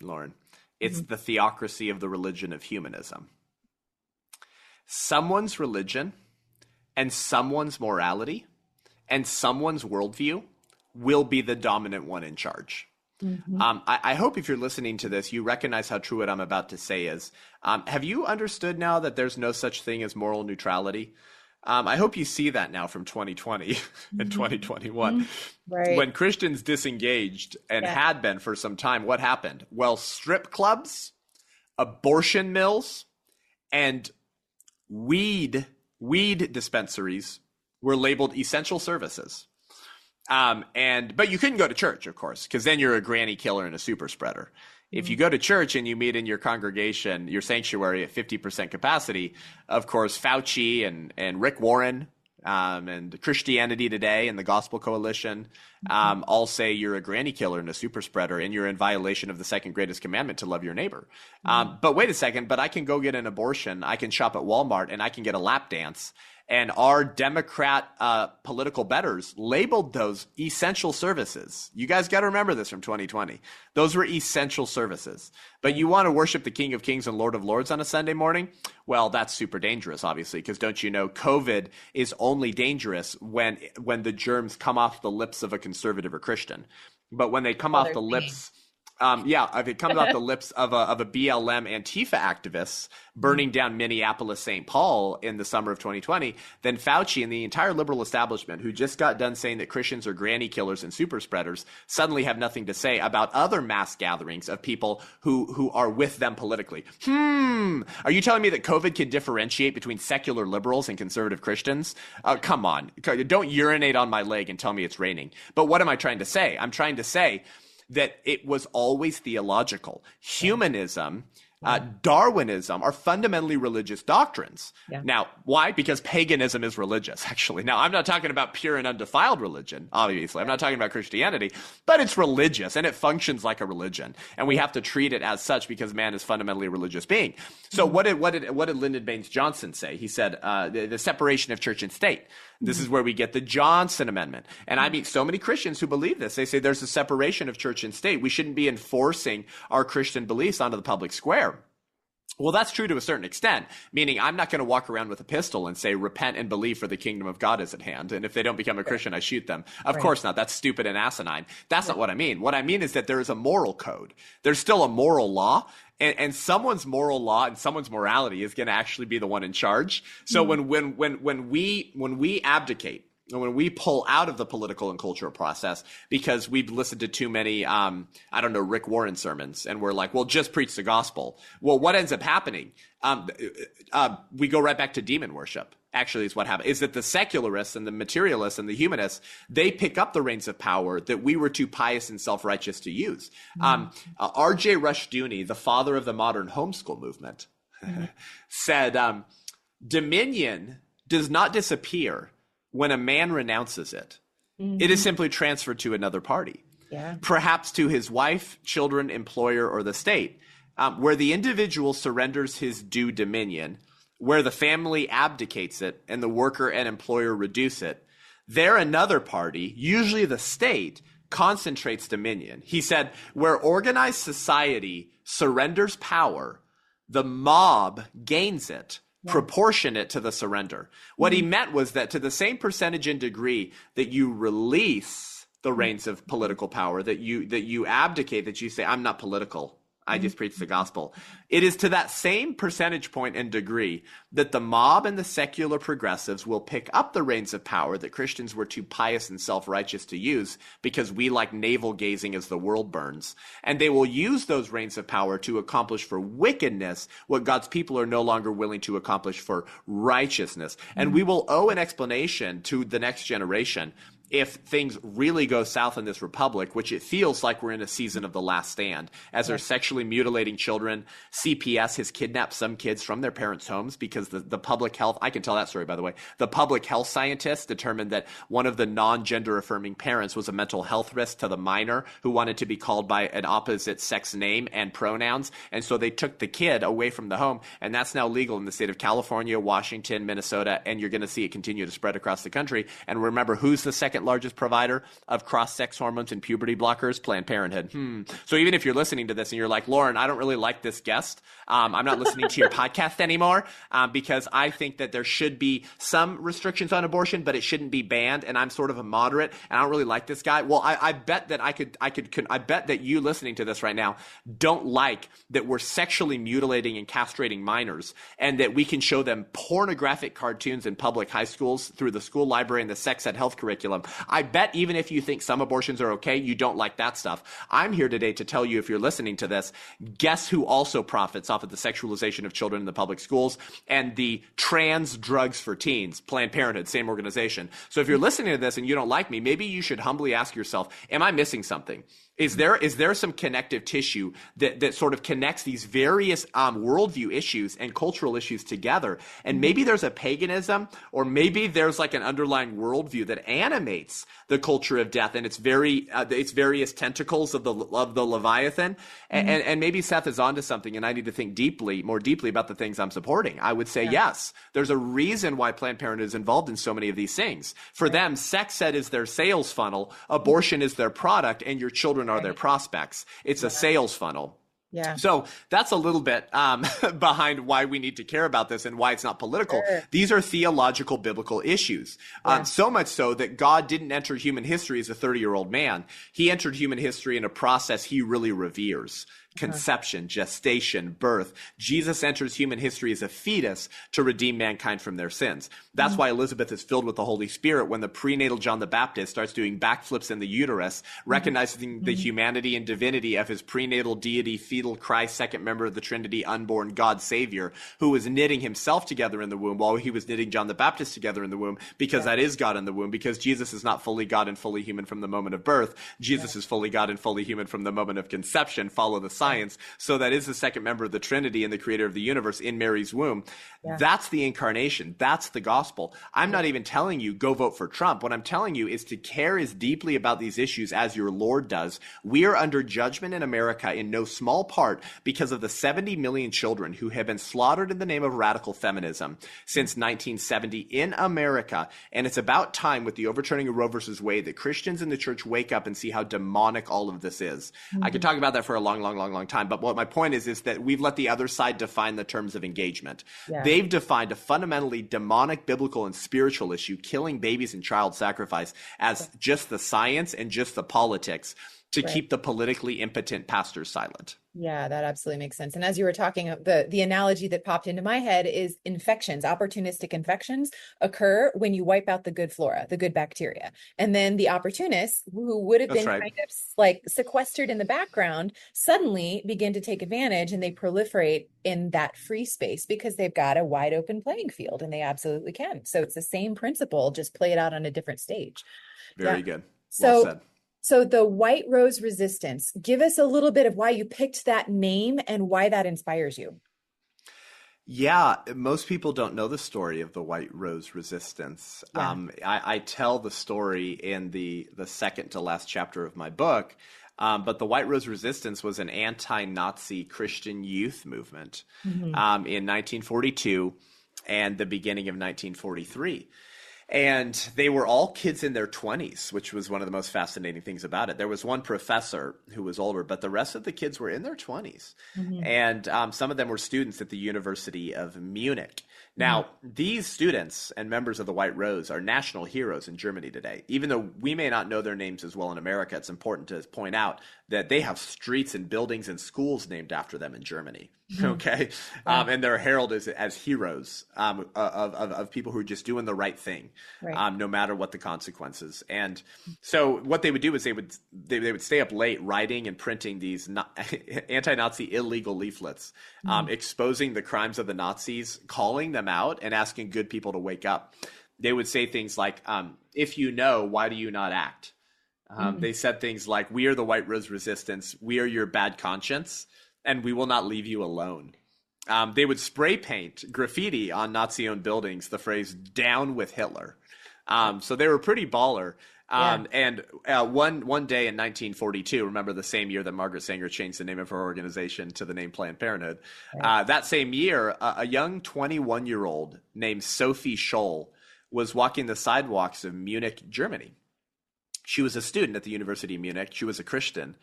Lauren. It's the theocracy of the religion of humanism. Someone's religion and someone's morality and someone's worldview will be the dominant one in charge. I hope if you're listening to this, you recognize how true what I'm about to say is. Have you understood now that there's no such thing as moral neutrality? I hope you see that now from 2020 and 2021. Right. When Christians disengaged and had been for some time, what happened? Well, strip clubs, abortion mills, and weed dispensaries were labeled essential services. But you couldn't go to church, of course, because then you're a granny killer and a super spreader. If you go to church and you meet in your congregation, your sanctuary at 50% capacity, of course, Fauci and Rick Warren and Christianity Today and the Gospel Coalition all say you're a granny killer and a super spreader and you're in violation of the second greatest commandment to love your neighbor. But wait a second, but I can go get an abortion, I can shop at Walmart, and I can get a lap dance. And our Democrat political betters labeled those essential services. You guys got to remember this from 2020. Those were essential services. But you want to worship the King of Kings and Lord of Lords on a Sunday morning? Well, that's super dangerous, obviously, because don't you know COVID is only dangerous when the germs come off the lips of a conservative or Christian. But when they come off the lips... if it comes off the lips of a BLM Antifa activist burning down Minneapolis, St. Paul in the summer of 2020, then Fauci and the entire liberal establishment, who just got done saying that Christians are granny killers and super spreaders, suddenly have nothing to say about other mass gatherings of people who are with them politically. Are you telling me that COVID can differentiate between secular liberals and conservative Christians? Come on. Don't urinate on my leg and tell me it's raining. But what am I trying to say? I'm trying to say that it was always theological. Humanism, Darwinism are fundamentally religious doctrines. Yeah. Now, why? Because paganism is religious, actually. Now, I'm not talking about pure and undefiled religion, obviously. I'm not talking about Christianity, but it's religious and it functions like a religion. And we have to treat it as such because man is fundamentally a religious being. So what did Lyndon Baines Johnson say? He said the separation of church and state. This is where we get the Johnson Amendment. And I meet so many Christians who believe this. They say there's a separation of church and state. We shouldn't be enforcing our Christian beliefs onto the public square. Well, that's true to a certain extent, meaning I'm not going to walk around with a pistol and say, repent and believe for the kingdom of God is at hand. And if they don't become a Christian, I shoot them. Of course not. That's stupid and asinine. That's not what I mean. What I mean is that there is a moral code. There's still a moral law. And someone's moral law and someone's morality is going to actually be the one in charge. So when we abdicate, and when we pull out of the political and cultural process because we've listened to too many, Rick Warren sermons, and we're like, well, just preach the gospel. Well, what ends up happening? We go right back to demon worship. Actually, is what happened, is that the secularists and the materialists and the humanists, they pick up the reins of power that we were too pious and self-righteous to use. R.J. Rushdoony, the father of the modern homeschool movement, said, dominion does not disappear when a man renounces it. It is simply transferred to another party, perhaps to his wife, children, employer, or the state, where the individual surrenders his due dominion, where the family abdicates it and the worker and employer reduce it. There another party, usually the state, concentrates dominion. He said, where organized society surrenders power, the mob gains it, proportionate to the surrender. What he meant was that to the same percentage and degree that you release the reins of political power, that you abdicate, that you say, I'm not political, I just preach the gospel. It is to that same percentage point and degree that the mob and the secular progressives will pick up the reins of power that Christians were too pious and self-righteous to use because we like navel gazing as the world burns. And they will use those reins of power to accomplish for wickedness what God's people are no longer willing to accomplish for righteousness. And we will owe an explanation to the next generation if things really go south in this republic, which it feels like we're in a season of the last stand, as they're sexually mutilating children. CPS has kidnapped some kids from their parents' homes because the public health, I can tell that story, by the way. The public health scientists determined that one of the non-gender affirming parents was a mental health risk to the minor who wanted to be called by an opposite sex name and pronouns. And so they took the kid away from the home. And that's now legal in the state of California, Washington, Minnesota, and you're going to see it continue to spread across the country. And remember, who's the second largest provider of cross-sex hormones and puberty blockers? Planned Parenthood. So even if you're listening to this and you're like, Lauren, I don't really like this guest. I'm not listening to your podcast anymore because I think that there should be some restrictions on abortion, but it shouldn't be banned. And I'm sort of a moderate and I don't really like this guy. Well, I bet that I bet that you listening to this right now don't like that we're sexually mutilating and castrating minors and that we can show them pornographic cartoons in public high schools through the school library and the sex ed health curriculum. I bet even if you think some abortions are okay, you don't like that stuff. I'm here today to tell you, if you're listening to this, guess who also profits off of the sexualization of children in the public schools and the trans drugs for teens? Planned Parenthood, same organization. So if you're listening to this and you don't like me, maybe you should humbly ask yourself, am I missing something? Is there some connective tissue that sort of connects these various worldview issues and cultural issues together? And maybe there's a paganism, or maybe there's like an underlying worldview that animates the culture of death and its various tentacles of the Leviathan. And maybe Seth is onto something, and I need to think more deeply about the things I'm supporting. I would say yes, there's a reason why Planned Parenthood is involved in so many of these things. For them, sex ed is their sales funnel, abortion is their product, and your children are their prospects. It's a sales funnel. Yeah. So that's a little bit behind why we need to care about this and why it's not political. Sure. These are theological, biblical issues. So much so that God didn't enter human history as a 30-year-old man. He entered human history in a process he really reveres. Conception, gestation, birth. Jesus enters human history as a fetus to redeem mankind from their sins. That's why Elizabeth is filled with the Holy Spirit when the prenatal John the Baptist starts doing backflips in the uterus, recognizing the humanity and divinity of his prenatal deity, fetal Christ, second member of the Trinity, unborn God Savior, who was knitting himself together in the womb while he was knitting John the Baptist together in the womb, because that is God in the womb, because Jesus is not fully God and fully human from the moment of birth. Jesus is fully God and fully human from the moment of conception. Follow the science. So that is the second member of the Trinity and the creator of the universe in Mary's womb. That's the incarnation. That's the gospel. I'm not even telling you go vote for Trump. What I'm telling you is to care as deeply about these issues as your Lord does. We are under judgment in America in no small part because of the 70 million children who have been slaughtered in the name of radical feminism since 1970 in America. And it's about time, with the overturning of Roe versus Wade, that Christians in the church wake up and see how demonic all of this is. I could talk about that for a long time. But what my point is that we've let the other side define the terms of engagement. They've defined a fundamentally demonic, biblical, and spiritual issue, killing babies and child sacrifice, as just the science and just the politics to keep the politically impotent pastors silent. Yeah, that absolutely makes sense. And as you were talking, the analogy that popped into my head is infections. Opportunistic infections occur when you wipe out the good flora, the good bacteria. And then the opportunists, who would have been kind of like sequestered in the background, suddenly begin to take advantage, and they proliferate in that free space because they've got a wide open playing field, and they absolutely can. So it's the same principle, just play it out on a different stage. Very good. Well said. So the White Rose Resistance, give us a little bit of why you picked that name and why that inspires you. Yeah, most people don't know the story of the White Rose Resistance. I tell the story in the second to last chapter of my book, but the White Rose Resistance was an anti-Nazi Christian youth movement in 1942 and the beginning of 1943. And they were all kids in their 20s, which was one of the most fascinating things about it. There was one professor who was older, but the rest of the kids were in their 20s. And some of them were students at the University of Munich. Now, these students and members of the White Rose are national heroes in Germany today. Even though we may not know their names as well in America, it's important to point out that they have streets and buildings and schools named after them in Germany. Okay. And they're heralded as heroes of people who are just doing the right thing, no matter what the consequences. And so what they would do is they would stay up late writing and printing these anti-Nazi illegal leaflets, exposing the crimes of the Nazis, calling them out, and asking good people to wake up. They would say things like, if you know, why do you not act? They said things like, we are the White Rose Resistance. We are your bad conscience, and we will not leave you alone. They would spray paint graffiti on Nazi-owned buildings the phrase "down with Hitler." So they were pretty baller. And one day in 1942, remember the same year that Margaret Sanger changed the name of her organization to the name Planned Parenthood, that same year, a young 21-year-old named Sophie Scholl was walking the sidewalks of Munich, Germany. She was a student at the University of Munich. She was a Christian.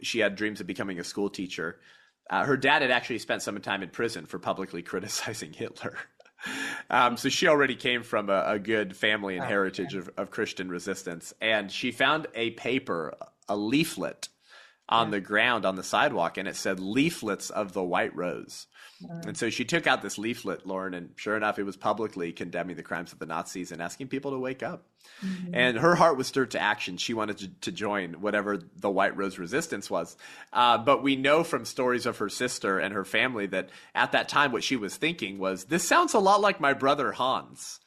She had dreams of becoming a school teacher. Her dad had actually spent some time in prison for publicly criticizing Hitler. So she already came from a good family and heritage of Christian resistance. And she found a paper, a leaflet on the ground on the sidewalk, and it said "Leaflets of the White Rose." And so she took out this leaflet, Lauren, and sure enough, it was publicly condemning the crimes of the Nazis and asking people to wake up. And her heart was stirred to action. She wanted to join whatever the White Rose Resistance was. But we know from stories of her sister and her family that at that time, what she was thinking was, this sounds a lot like my brother Hans.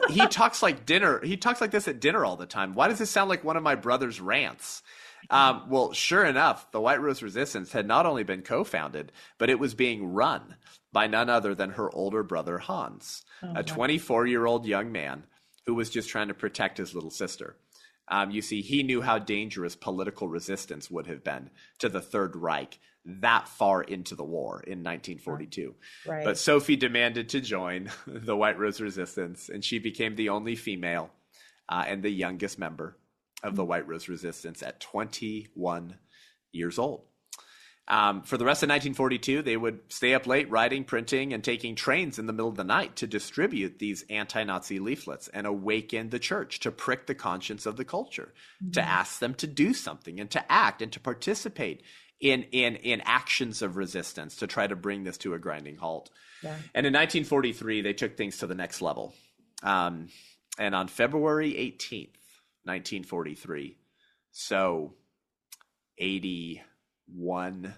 He talks like dinner. He talks like this at dinner all the time. Why does this sound like one of my brother's rants? Well, sure enough, the White Rose Resistance had not only been co-founded, but it was being run by none other than her older brother, Hans, a 24-year-old young man who was just trying to protect his little sister. You see, he knew how dangerous political resistance would have been to the Third Reich that far into the war in 1942. Right. But Sophie demanded to join the White Rose Resistance, and she became the only female and the youngest member of the White Rose Resistance at 21 years old. For the rest of 1942, they would stay up late writing, printing, and taking trains in the middle of the night to distribute these anti-Nazi leaflets and awaken the church, to prick the conscience of the culture, to ask them to do something and to act and to participate in actions of resistance to try to bring this to a grinding halt. Yeah. And in 1943, they took things to the next level. And on February 18th, 1943, so 81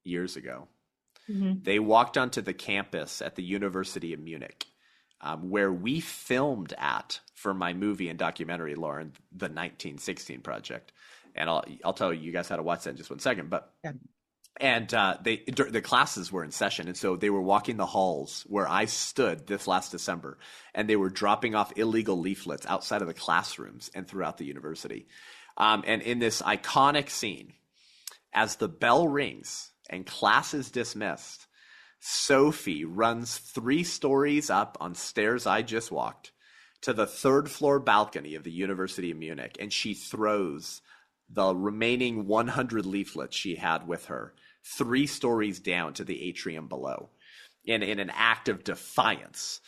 years ago, they walked onto the campus at the University of Munich, where we filmed at for my movie and documentary, Lauren, the 1916 Project. And I'll tell you guys how to watch that in just 1 second. But and the classes were in session, and so they were walking the halls where I stood this last December, and they were dropping off illegal leaflets outside of the classrooms and throughout the university. And in this iconic scene, as the bell rings and class is dismissed, Sophie runs 3 stories up on stairs I just walked to the 3rd floor balcony of the University of Munich, and she throws the remaining 100 leaflets she had with her 3 stories down to the atrium below in an act of defiance.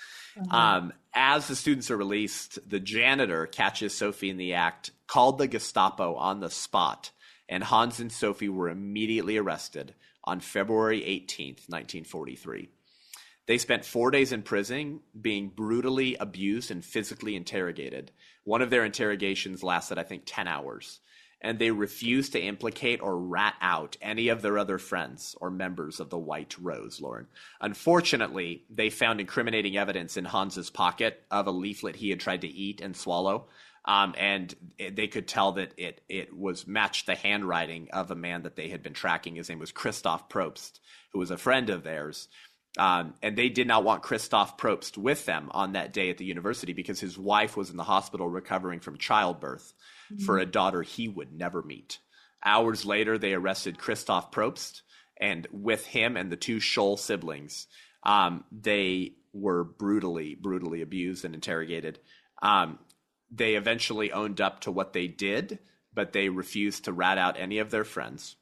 As the students are released, the janitor catches Sophie in the act, called the Gestapo on the spot, and Hans and Sophie were immediately arrested on February 18th, 1943. They spent 4 days in prison being brutally abused and physically interrogated. One of their interrogations lasted, I think, 10 hours. And they refused to implicate or rat out any of their other friends or members of the White Rose, Lauren. Unfortunately, they found incriminating evidence in Hans's pocket of a leaflet he had tried to eat and swallow. And they could tell that it was matched the handwriting of a man that they had been tracking. His name was Christoph Probst, who was a friend of theirs. And they did not want Christoph Probst with them on that day at the university because his wife was in the hospital recovering from childbirth for a daughter he would never meet. Hours later, they arrested Christoph Probst, and with him and the 2 Scholl siblings, they were brutally abused and interrogated. They eventually owned up to what they did, but they refused to rat out any of their friends.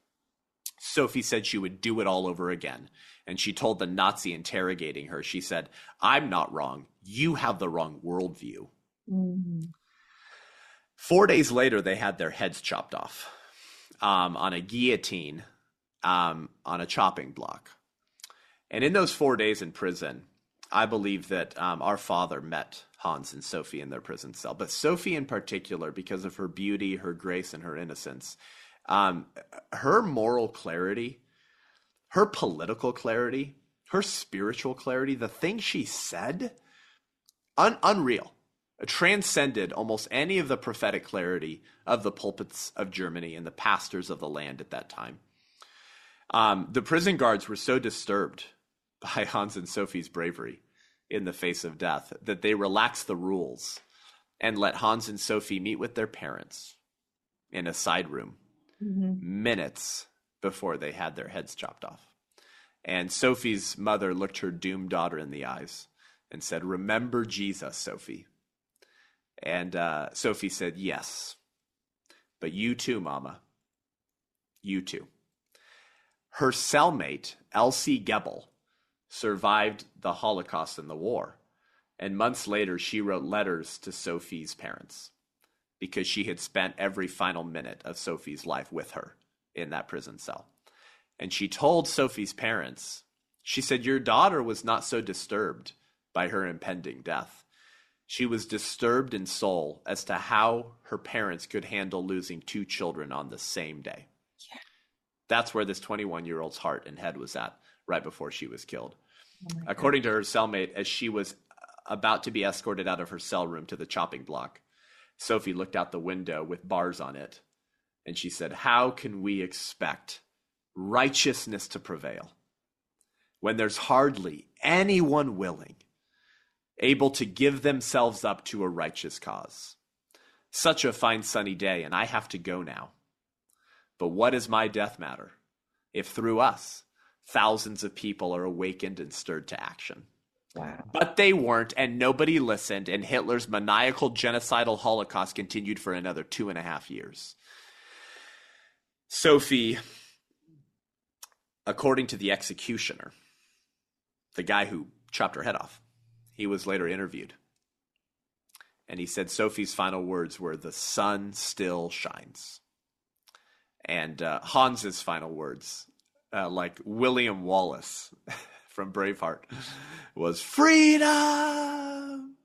Sophie said she would do it all over again. And she told the Nazi interrogating her, she said, "I'm not wrong. You have the wrong worldview." 4 days later, they had their heads chopped off on a guillotine on a chopping block. And in those 4 days in prison, I believe that our father met Hans and Sophie in their prison cell. But Sophie in particular, because of her beauty, her grace, and her innocence, her moral clarity, her political clarity, her spiritual clarity, the things she said, unreal. Transcended almost any of the prophetic clarity of the pulpits of Germany and the pastors of the land at that time. The prison guards were so disturbed by Hans and Sophie's bravery in the face of death that they relaxed the rules and let Hans and Sophie meet with their parents in a side room minutes before they had their heads chopped off. And Sophie's mother looked her doomed daughter in the eyes and said, "Remember Jesus, Sophie." And Sophie said, "Yes, but you too, Mama. You too." Her cellmate, Elsie Goebbels, survived the Holocaust and the war. And months later, she wrote letters to Sophie's parents because she had spent every final minute of Sophie's life with her in that prison cell. And she told Sophie's parents, she said, "Your daughter was not so disturbed by her impending death. She was disturbed in soul as to how her parents could handle losing 2 children on the same day." Yeah. That's where this 21-year-old's heart and head was at right before she was killed. According to her cellmate, as she was about to be escorted out of her cell room to the chopping block, Sophie looked out the window with bars on it And she said, how can we expect righteousness to prevail when there's hardly anyone willing, able to give themselves up to a righteous cause? Such a fine sunny day, and I have to go now. But what does my death matter if through us thousands of people are awakened and stirred to action? Wow. But they weren't, and nobody listened, and Hitler's maniacal genocidal Holocaust continued for another 2.5 years. Sophie, according to the executioner, the guy who chopped her head off, he was later interviewed. And he said Sophie's final words were, "The sun still shines." And Hans's final words, like William Wallace from Braveheart, was freedom,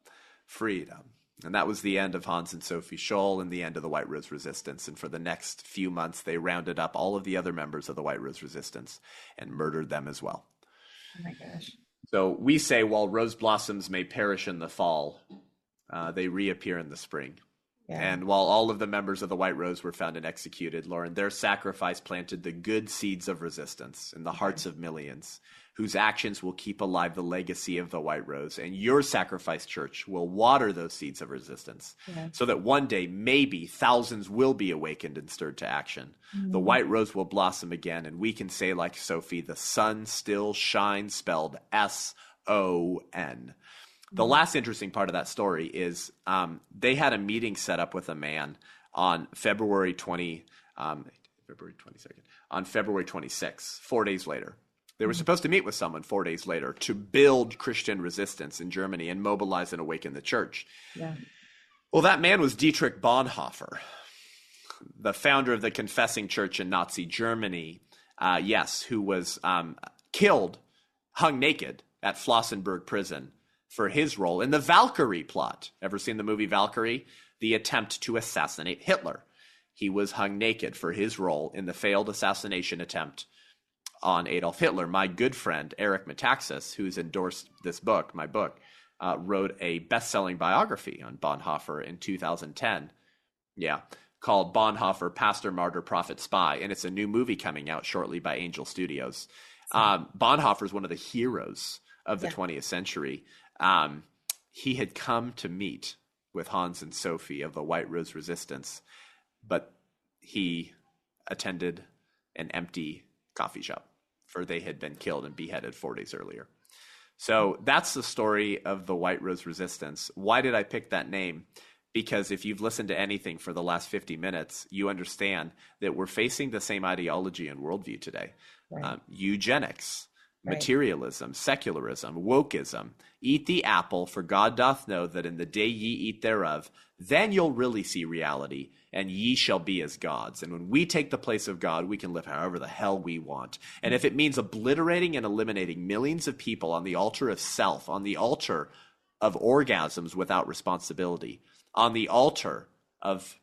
freedom. And that was the end of Hans and Sophie Scholl and the end of the White Rose Resistance. And for the next few months, they rounded up all of the other members of the White Rose Resistance and murdered them as well. Oh my gosh. So we say, while rose blossoms may perish in the fall, they reappear in the spring. Yeah. And while all of the members of the White Rose were found and executed, Lauren, their sacrifice planted the good seeds of resistance in the hearts of millions, whose actions will keep alive the legacy of the White Rose. And your sacrifice, church, will water those seeds of resistance so that one day, maybe, thousands will be awakened and stirred to action. The White Rose will blossom again, and we can say, like Sophie, the sun still shines, spelled S-O-N. The last interesting part of that story is they had a meeting set up with a man on February 22nd, on February 26th, 4 days later. They were supposed to meet with someone 4 days later to build Christian resistance in Germany and mobilize and awaken the church. Yeah. Well, that man was Dietrich Bonhoeffer, the founder of the Confessing Church in Nazi Germany, who was killed, hung naked at Flossenburg prison for his role in the Valkyrie plot. Ever seen the movie Valkyrie? The attempt to assassinate Hitler. He was hung naked for his role in the failed assassination attempt on Adolf Hitler. My good friend, Eric Metaxas, who's endorsed this book, my book, wrote a best-selling biography on Bonhoeffer in 2010. Called Bonhoeffer, Pastor, Martyr, Prophet, Spy. And it's a new movie coming out shortly by Angel Studios. Bonhoeffer is one of the heroes of the 20th century. He had come to meet with Hans and Sophie of the White Rose Resistance, but he attended an empty coffee shop, for they had been killed and beheaded 4 days earlier. So that's the story of the White Rose Resistance. Why did I pick that name? Because if you've listened to anything for the last 50 minutes, you understand that we're facing the same ideology and worldview today. Right. Eugenics, materialism, secularism, wokeism. Eat the apple, for God doth know that in the day ye eat thereof, then you'll really see reality, and ye shall be as gods. And when we take the place of God, we can live however the hell we want. And if it means obliterating and eliminating millions of people on the altar of self, on the altar of orgasms without responsibility, on the altar of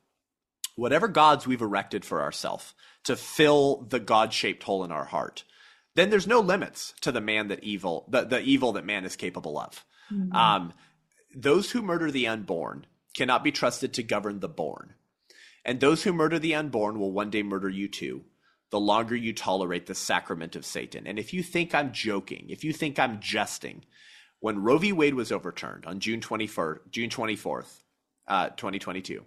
whatever gods we've erected for ourselves to fill the God-shaped hole in our heart, then there's no limits to the evil that man is capable of. Mm-hmm. Those who murder the unborn cannot be trusted to govern the born. And those who murder the unborn will one day murder you too, the longer you tolerate the sacrament of Satan. And if you think I'm joking, if you think I'm jesting, when Roe v. Wade was overturned on June 24th, 2022,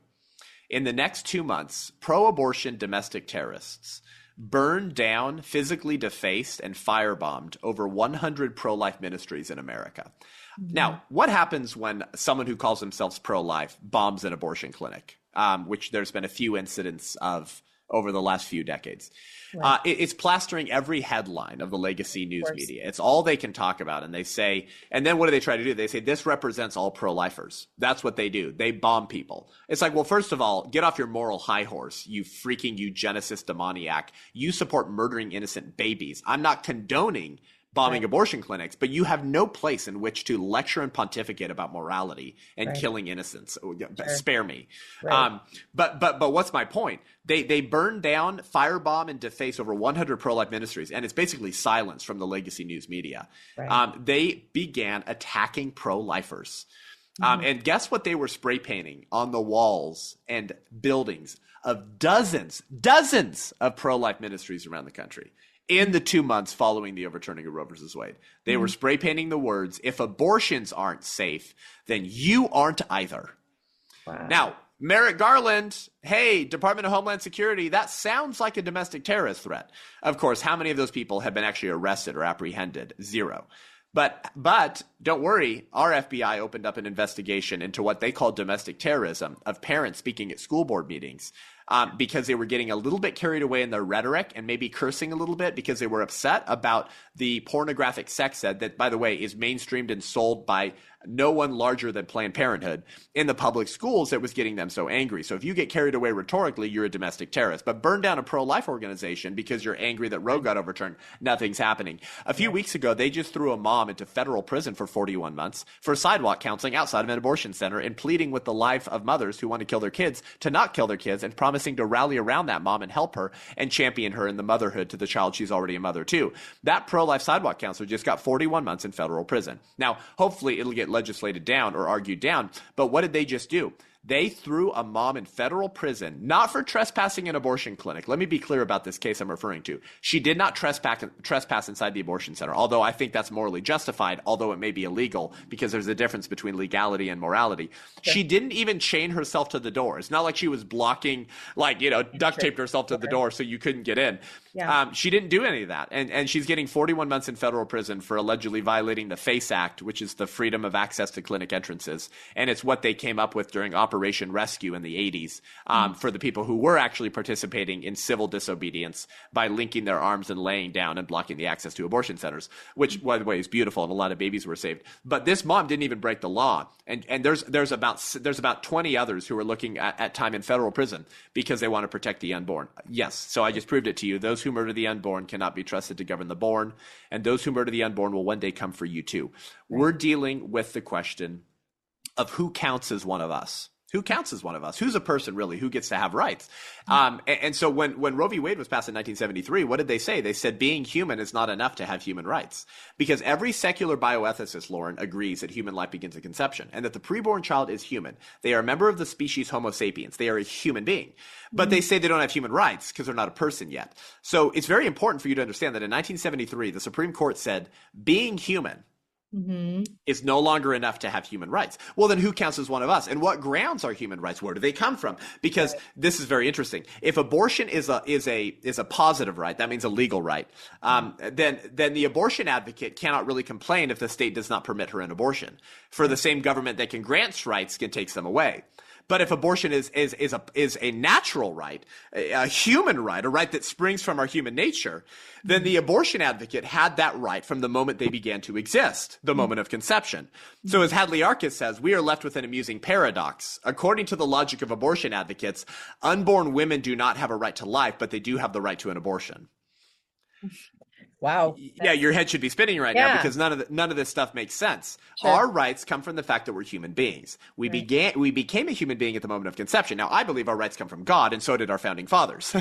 in the next 2 months, pro-abortion domestic terrorists burned down, physically defaced, and firebombed over 100 pro-life ministries in America. Mm-hmm. Now, what happens when someone who calls themselves pro-life bombs an abortion clinic, which there's been a few incidents of over the last few decades? Right. It's plastering every headline of the legacy news media. It's all they can talk about. And they say, and then what do they try to do? They say, this represents all pro-lifers. That's what they do. They bomb people. It's like, well, first of all, get off your moral high horse, you freaking eugenicist demoniac. You support murdering innocent babies. I'm not condoning bombing abortion clinics, but you have no place in which to lecture and pontificate about morality and killing innocents. Spare me. Right. But what's my point? They burn down, firebomb, and deface over 100 pro-life ministries, and it's basically silence from the legacy news media. Right. They began attacking pro-lifers. And guess what they were spray painting on the walls and buildings of dozens of pro-life ministries around the country in the 2 months following the overturning of Roe versus Wade. They were spray painting the words, if abortions aren't safe, then you aren't either. Wow. Now, Merrick Garland, hey, Department of Homeland Security, that sounds like a domestic terrorist threat. Of course, how many of those people have been actually arrested or apprehended? Zero. But don't worry, our FBI opened up an investigation into what they call domestic terrorism of parents speaking at school board meetings because they were getting a little bit carried away in their rhetoric and maybe cursing a little bit because they were upset about the pornographic sex ed that, by the way, is mainstreamed and sold by no one larger than Planned Parenthood in the public schools that was getting them so angry. So if you get carried away rhetorically, you're a domestic terrorist. But burn down a pro-life organization because you're angry that Roe got overturned, nothing's happening. A few weeks ago, they just threw a mom into federal prison for 41 months for sidewalk counseling outside of an abortion center and pleading with the life of mothers who want to kill their kids to not kill their kids and promising to rally around that mom and help her and champion her in the motherhood to the child she's already a mother to. That pro-life sidewalk counselor just got 41 months in federal prison. Now, hopefully it'll get legislated down or argued down. But what did they just do? They threw a mom in federal prison, not for trespassing an abortion clinic. Let me be clear about this case I'm referring to. She did not trespass inside the abortion center, although I think that's morally justified, although it may be illegal because there's a difference between legality and morality. Okay. She didn't even chain herself to the door. It's not like she was blocking, duct taped herself to the door so you couldn't get in. Yeah. She didn't do any of that. And she's getting 41 months in federal prison for allegedly violating the FACE Act, which is the Freedom of Access to Clinic Entrances. And it's what they came up with during Operation Rescue in the 80s for the people who were actually participating in civil disobedience by linking their arms and laying down and blocking the access to abortion centers, which, by the way, is beautiful, and a lot of babies were saved. But this mom didn't even break the law. And there's about 20 others who are looking at time in federal prison because they want to protect the unborn. Yes, so I just proved it to you. Those who murder the unborn cannot be trusted to govern the born, and those who murder the unborn will one day come for you too. We're dealing with the question of who counts as one of us. Who counts as one of us? Who's a person, really? Who gets to have rights? And so when Roe v. Wade was passed in 1973, what did they say? They said being human is not enough to have human rights. Because every secular bioethicist, Lauren, agrees that human life begins at conception and that the preborn child is human. They are a member of the species Homo sapiens. They are a human being. But they say they don't have human rights because they're not a person yet. So it's very important for you to understand that in 1973, the Supreme Court said being human is no longer enough to have human rights. Well, then who counts as one of us? And what grounds are human rights? Where do they come from? Because this is very interesting. If abortion is a positive right, that means a legal right, then the abortion advocate cannot really complain if the state does not permit her an abortion. For the same government that can grant rights can take them away. But if abortion is a natural right, a human right, a right that springs from our human nature, then the abortion advocate had that right from the moment they began to exist, the moment of conception. So as Hadley Arkes says, we are left with an amusing paradox. According to the logic of abortion advocates, unborn women do not have a right to life, but they do have the right to an abortion. Wow. Yeah, your head should be spinning right now because none of this stuff makes sense. Sure. Our rights come from the fact that we're human beings. We became a human being at the moment of conception. Now, I believe our rights come from God, and so did our founding fathers.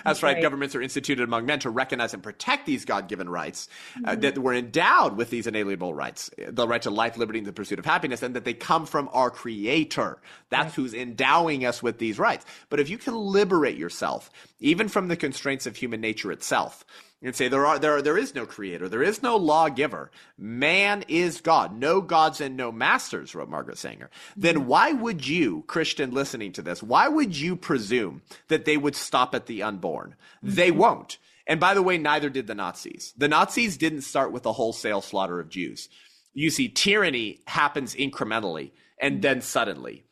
That's right. Governments are instituted among men to recognize and protect these God-given rights that were endowed with these inalienable rights, the right to life, liberty, and the pursuit of happiness, and that they come from our Creator. That's who's endowing us with these rights. But if you can liberate yourself, even from the constraints of human nature itself, and say there is no creator, there is no lawgiver. Man is God. No gods and no masters, wrote Margaret Sanger. Then why would you, Christian listening to this, why would you presume that they would stop at the unborn? They won't. And by the way, neither did the Nazis. The Nazis didn't start with a wholesale slaughter of Jews. You see, tyranny happens incrementally and then suddenly.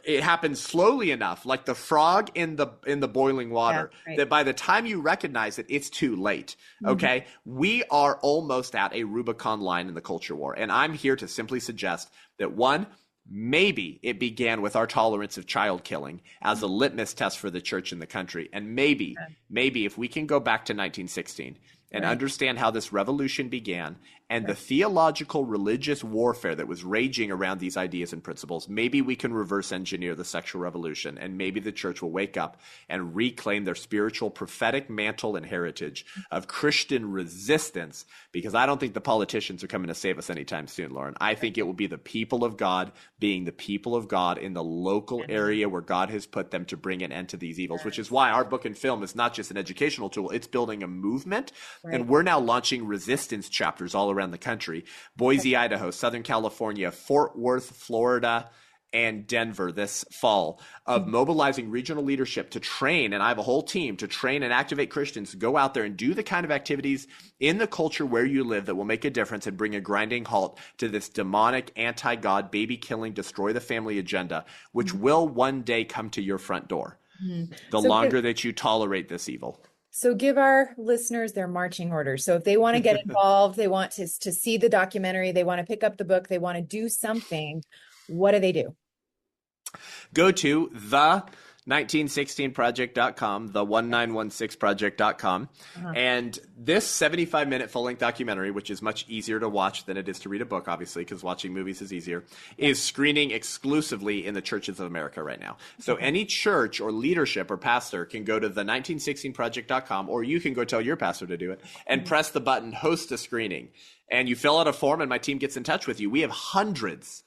It happens slowly enough, like the frog in the boiling water, that by the time you recognize it, it's too late. Okay, we are almost at a Rubicon line in the culture war, and I'm here to simply suggest that one, maybe it began with our tolerance of child killing as a litmus test for the church in the country, and maybe if we can go back to 1916 and understand how this revolution began and the theological religious warfare that was raging around these ideas and principles, maybe we can reverse engineer the sexual revolution, and maybe the church will wake up and reclaim their spiritual prophetic mantle and heritage of Christian resistance, because I don't think the politicians are coming to save us anytime soon, Lauren. I think it will be the people of God being the people of God in the local area where God has put them to bring an end to these evils, which is why our book and film is not just an educational tool, it's building a movement. And we're now launching resistance chapters all around the country. Boise, Idaho, Southern California, Fort Worth, Florida, and Denver this fall, of mobilizing regional leadership to train, and I have a whole team to train and activate Christians to go out there and do the kind of activities in the culture where you live that will make a difference and bring a grinding halt to this demonic, anti-God, baby-killing, destroy the family agenda, which will one day come to your front door, the longer that you tolerate this evil. So give our listeners their marching orders. So if they want to get involved, they want to see the documentary, they want to pick up the book, they want to do something, what do they do? Go to the1916project.com, the1916project.com. And this 75-minute full-length documentary, which is much easier to watch than it is to read a book, obviously, because watching movies is easier, is screening exclusively in the churches of America right now. So any church or leadership or pastor can go to the1916project.com, or you can go tell your pastor to do it, and press the button, host a screening. And you fill out a form and my team gets in touch with you. We have hundreds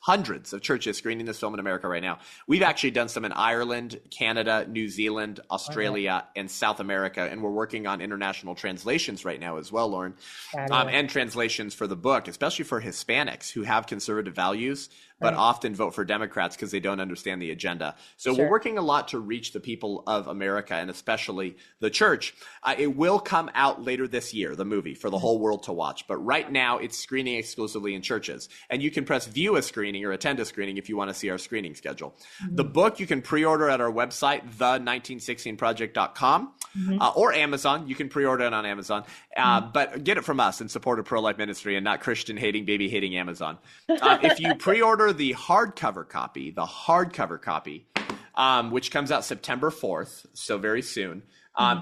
of churches screening this film in America right now. We've actually done some in Ireland, Canada, New Zealand, Australia, and South America. And we're working on international translations right now as well, Lauren. And translations for the book, especially for Hispanics who have conservative values, but often vote for Democrats because they don't understand the agenda. So we're working a lot to reach the people of America and especially the church. It will come out later this year, the movie, for the whole world to watch. But right now it's screening exclusively in churches. And you can press view a screening or attend a screening if you want to see our screening schedule. The book you can pre-order at our website, the1916project.com, or Amazon. You can pre-order it on Amazon. But get it from us in support of pro-life ministry and not Christian-hating, baby-hating Amazon. If you pre-order the hardcover copy, which comes out September 4th, so very soon,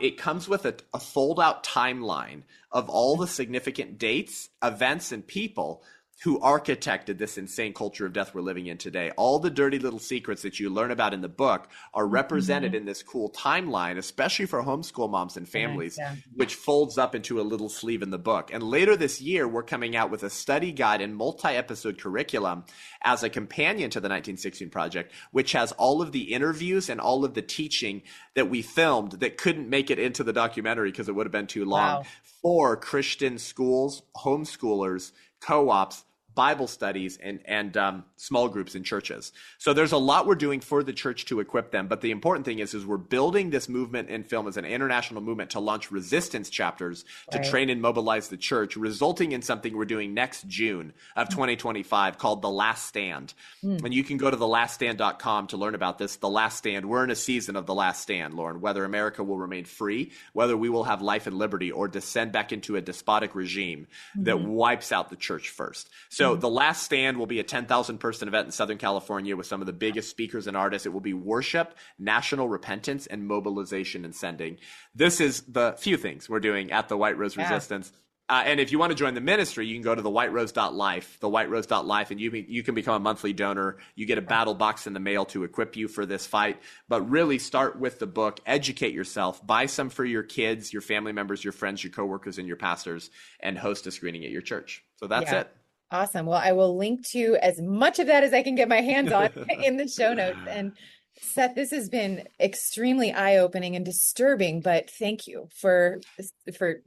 it comes with a fold-out timeline of all the significant dates, events, and people who architected this insane culture of death we're living in today. All the dirty little secrets that you learn about in the book are represented in this cool timeline, especially for homeschool moms and families, which folds up into a little sleeve in the book. And later this year, we're coming out with a study guide and multi-episode curriculum as a companion to the 1916 Project, which has all of the interviews and all of the teaching that we filmed that couldn't make it into the documentary because it would have been too long, for Christian schools, homeschoolers, co-ops, Bible studies, and small groups in churches. So there's a lot we're doing for the church to equip them. But the important thing is we're building this movement in film as an international movement to launch resistance chapters to train and mobilize the church, resulting in something we're doing next June of 2025 called The Last Stand. And you can go to thelaststand.com to learn about this. The Last Stand. We're in a season of The Last Stand, Lauren, whether America will remain free, whether we will have life and liberty, or descend back into a despotic regime that wipes out the church first. So The Last Stand will be a 10,000 person event in Southern California with some of the biggest speakers and artists. It will be worship, national repentance, and mobilization and sending. This is the few things we're doing at the White Rose Resistance. And if you want to join the ministry, you can go to thewhiterose.life, thewhiterose.life, and you can become a monthly donor. You get a battle box in the mail to equip you for this fight. But really start with the book, educate yourself, buy some for your kids, your family members, your friends, your coworkers, and your pastors, and host a screening at your church. So that's it. Awesome. Well, I will link to as much of that as I can get my hands on in the show notes. And Seth, this has been extremely eye-opening and disturbing, but thank you for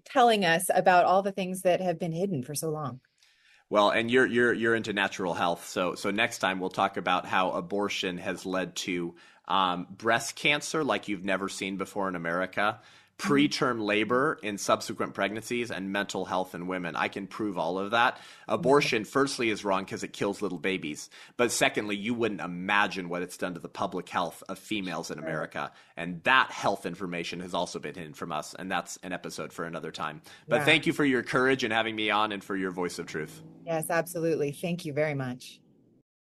telling us about all the things that have been hidden for so long. Well, and you're into natural health. So next time we'll talk about how abortion has led to breast cancer like you've never seen before in America, preterm labor in subsequent pregnancies, and mental health in women. I can prove all of that. Abortion, firstly, is wrong because it kills little babies. But secondly, you wouldn't imagine what it's done to the public health of females in America. And that health information has also been hidden from us. And that's an episode for another time. But thank you for your courage and having me on, and for your voice of truth. Yes, absolutely. Thank you very much.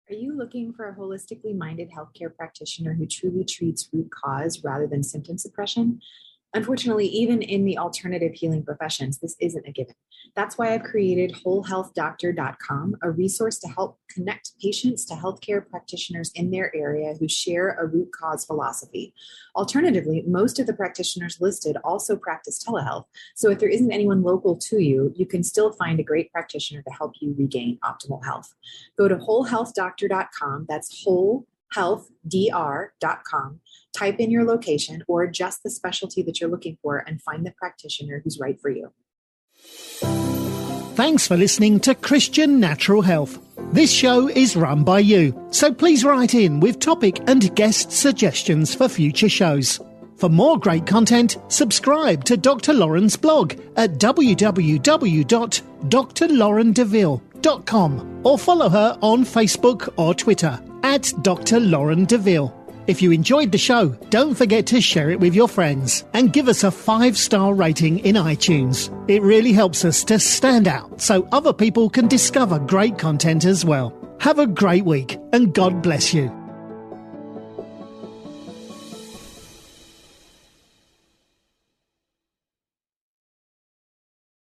Are you looking for a holistically minded healthcare practitioner who truly treats root cause rather than symptom suppression? Unfortunately, even in the alternative healing professions, this isn't a given. That's why I've created wholehealthdoctor.com, a resource to help connect patients to healthcare practitioners in their area who share a root cause philosophy. Alternatively, most of the practitioners listed also practice telehealth. So if there isn't anyone local to you, you can still find a great practitioner to help you regain optimal health. Go to wholehealthdoctor.com. That's wholehealthdr.com. Type in your location or just the specialty that you're looking for and find the practitioner who's right for you. Thanks for listening to Christian Natural Health. This show is run by you, so please write in with topic and guest suggestions for future shows. For more great content, subscribe to Dr. Lauren's blog at www.drlaurendeville.com or follow her on Facebook or Twitter at Dr. Lauren DeVille. If you enjoyed the show, don't forget to share it with your friends and give us a 5-star rating in iTunes. It really helps us to stand out so other people can discover great content as well. Have a great week and God bless you.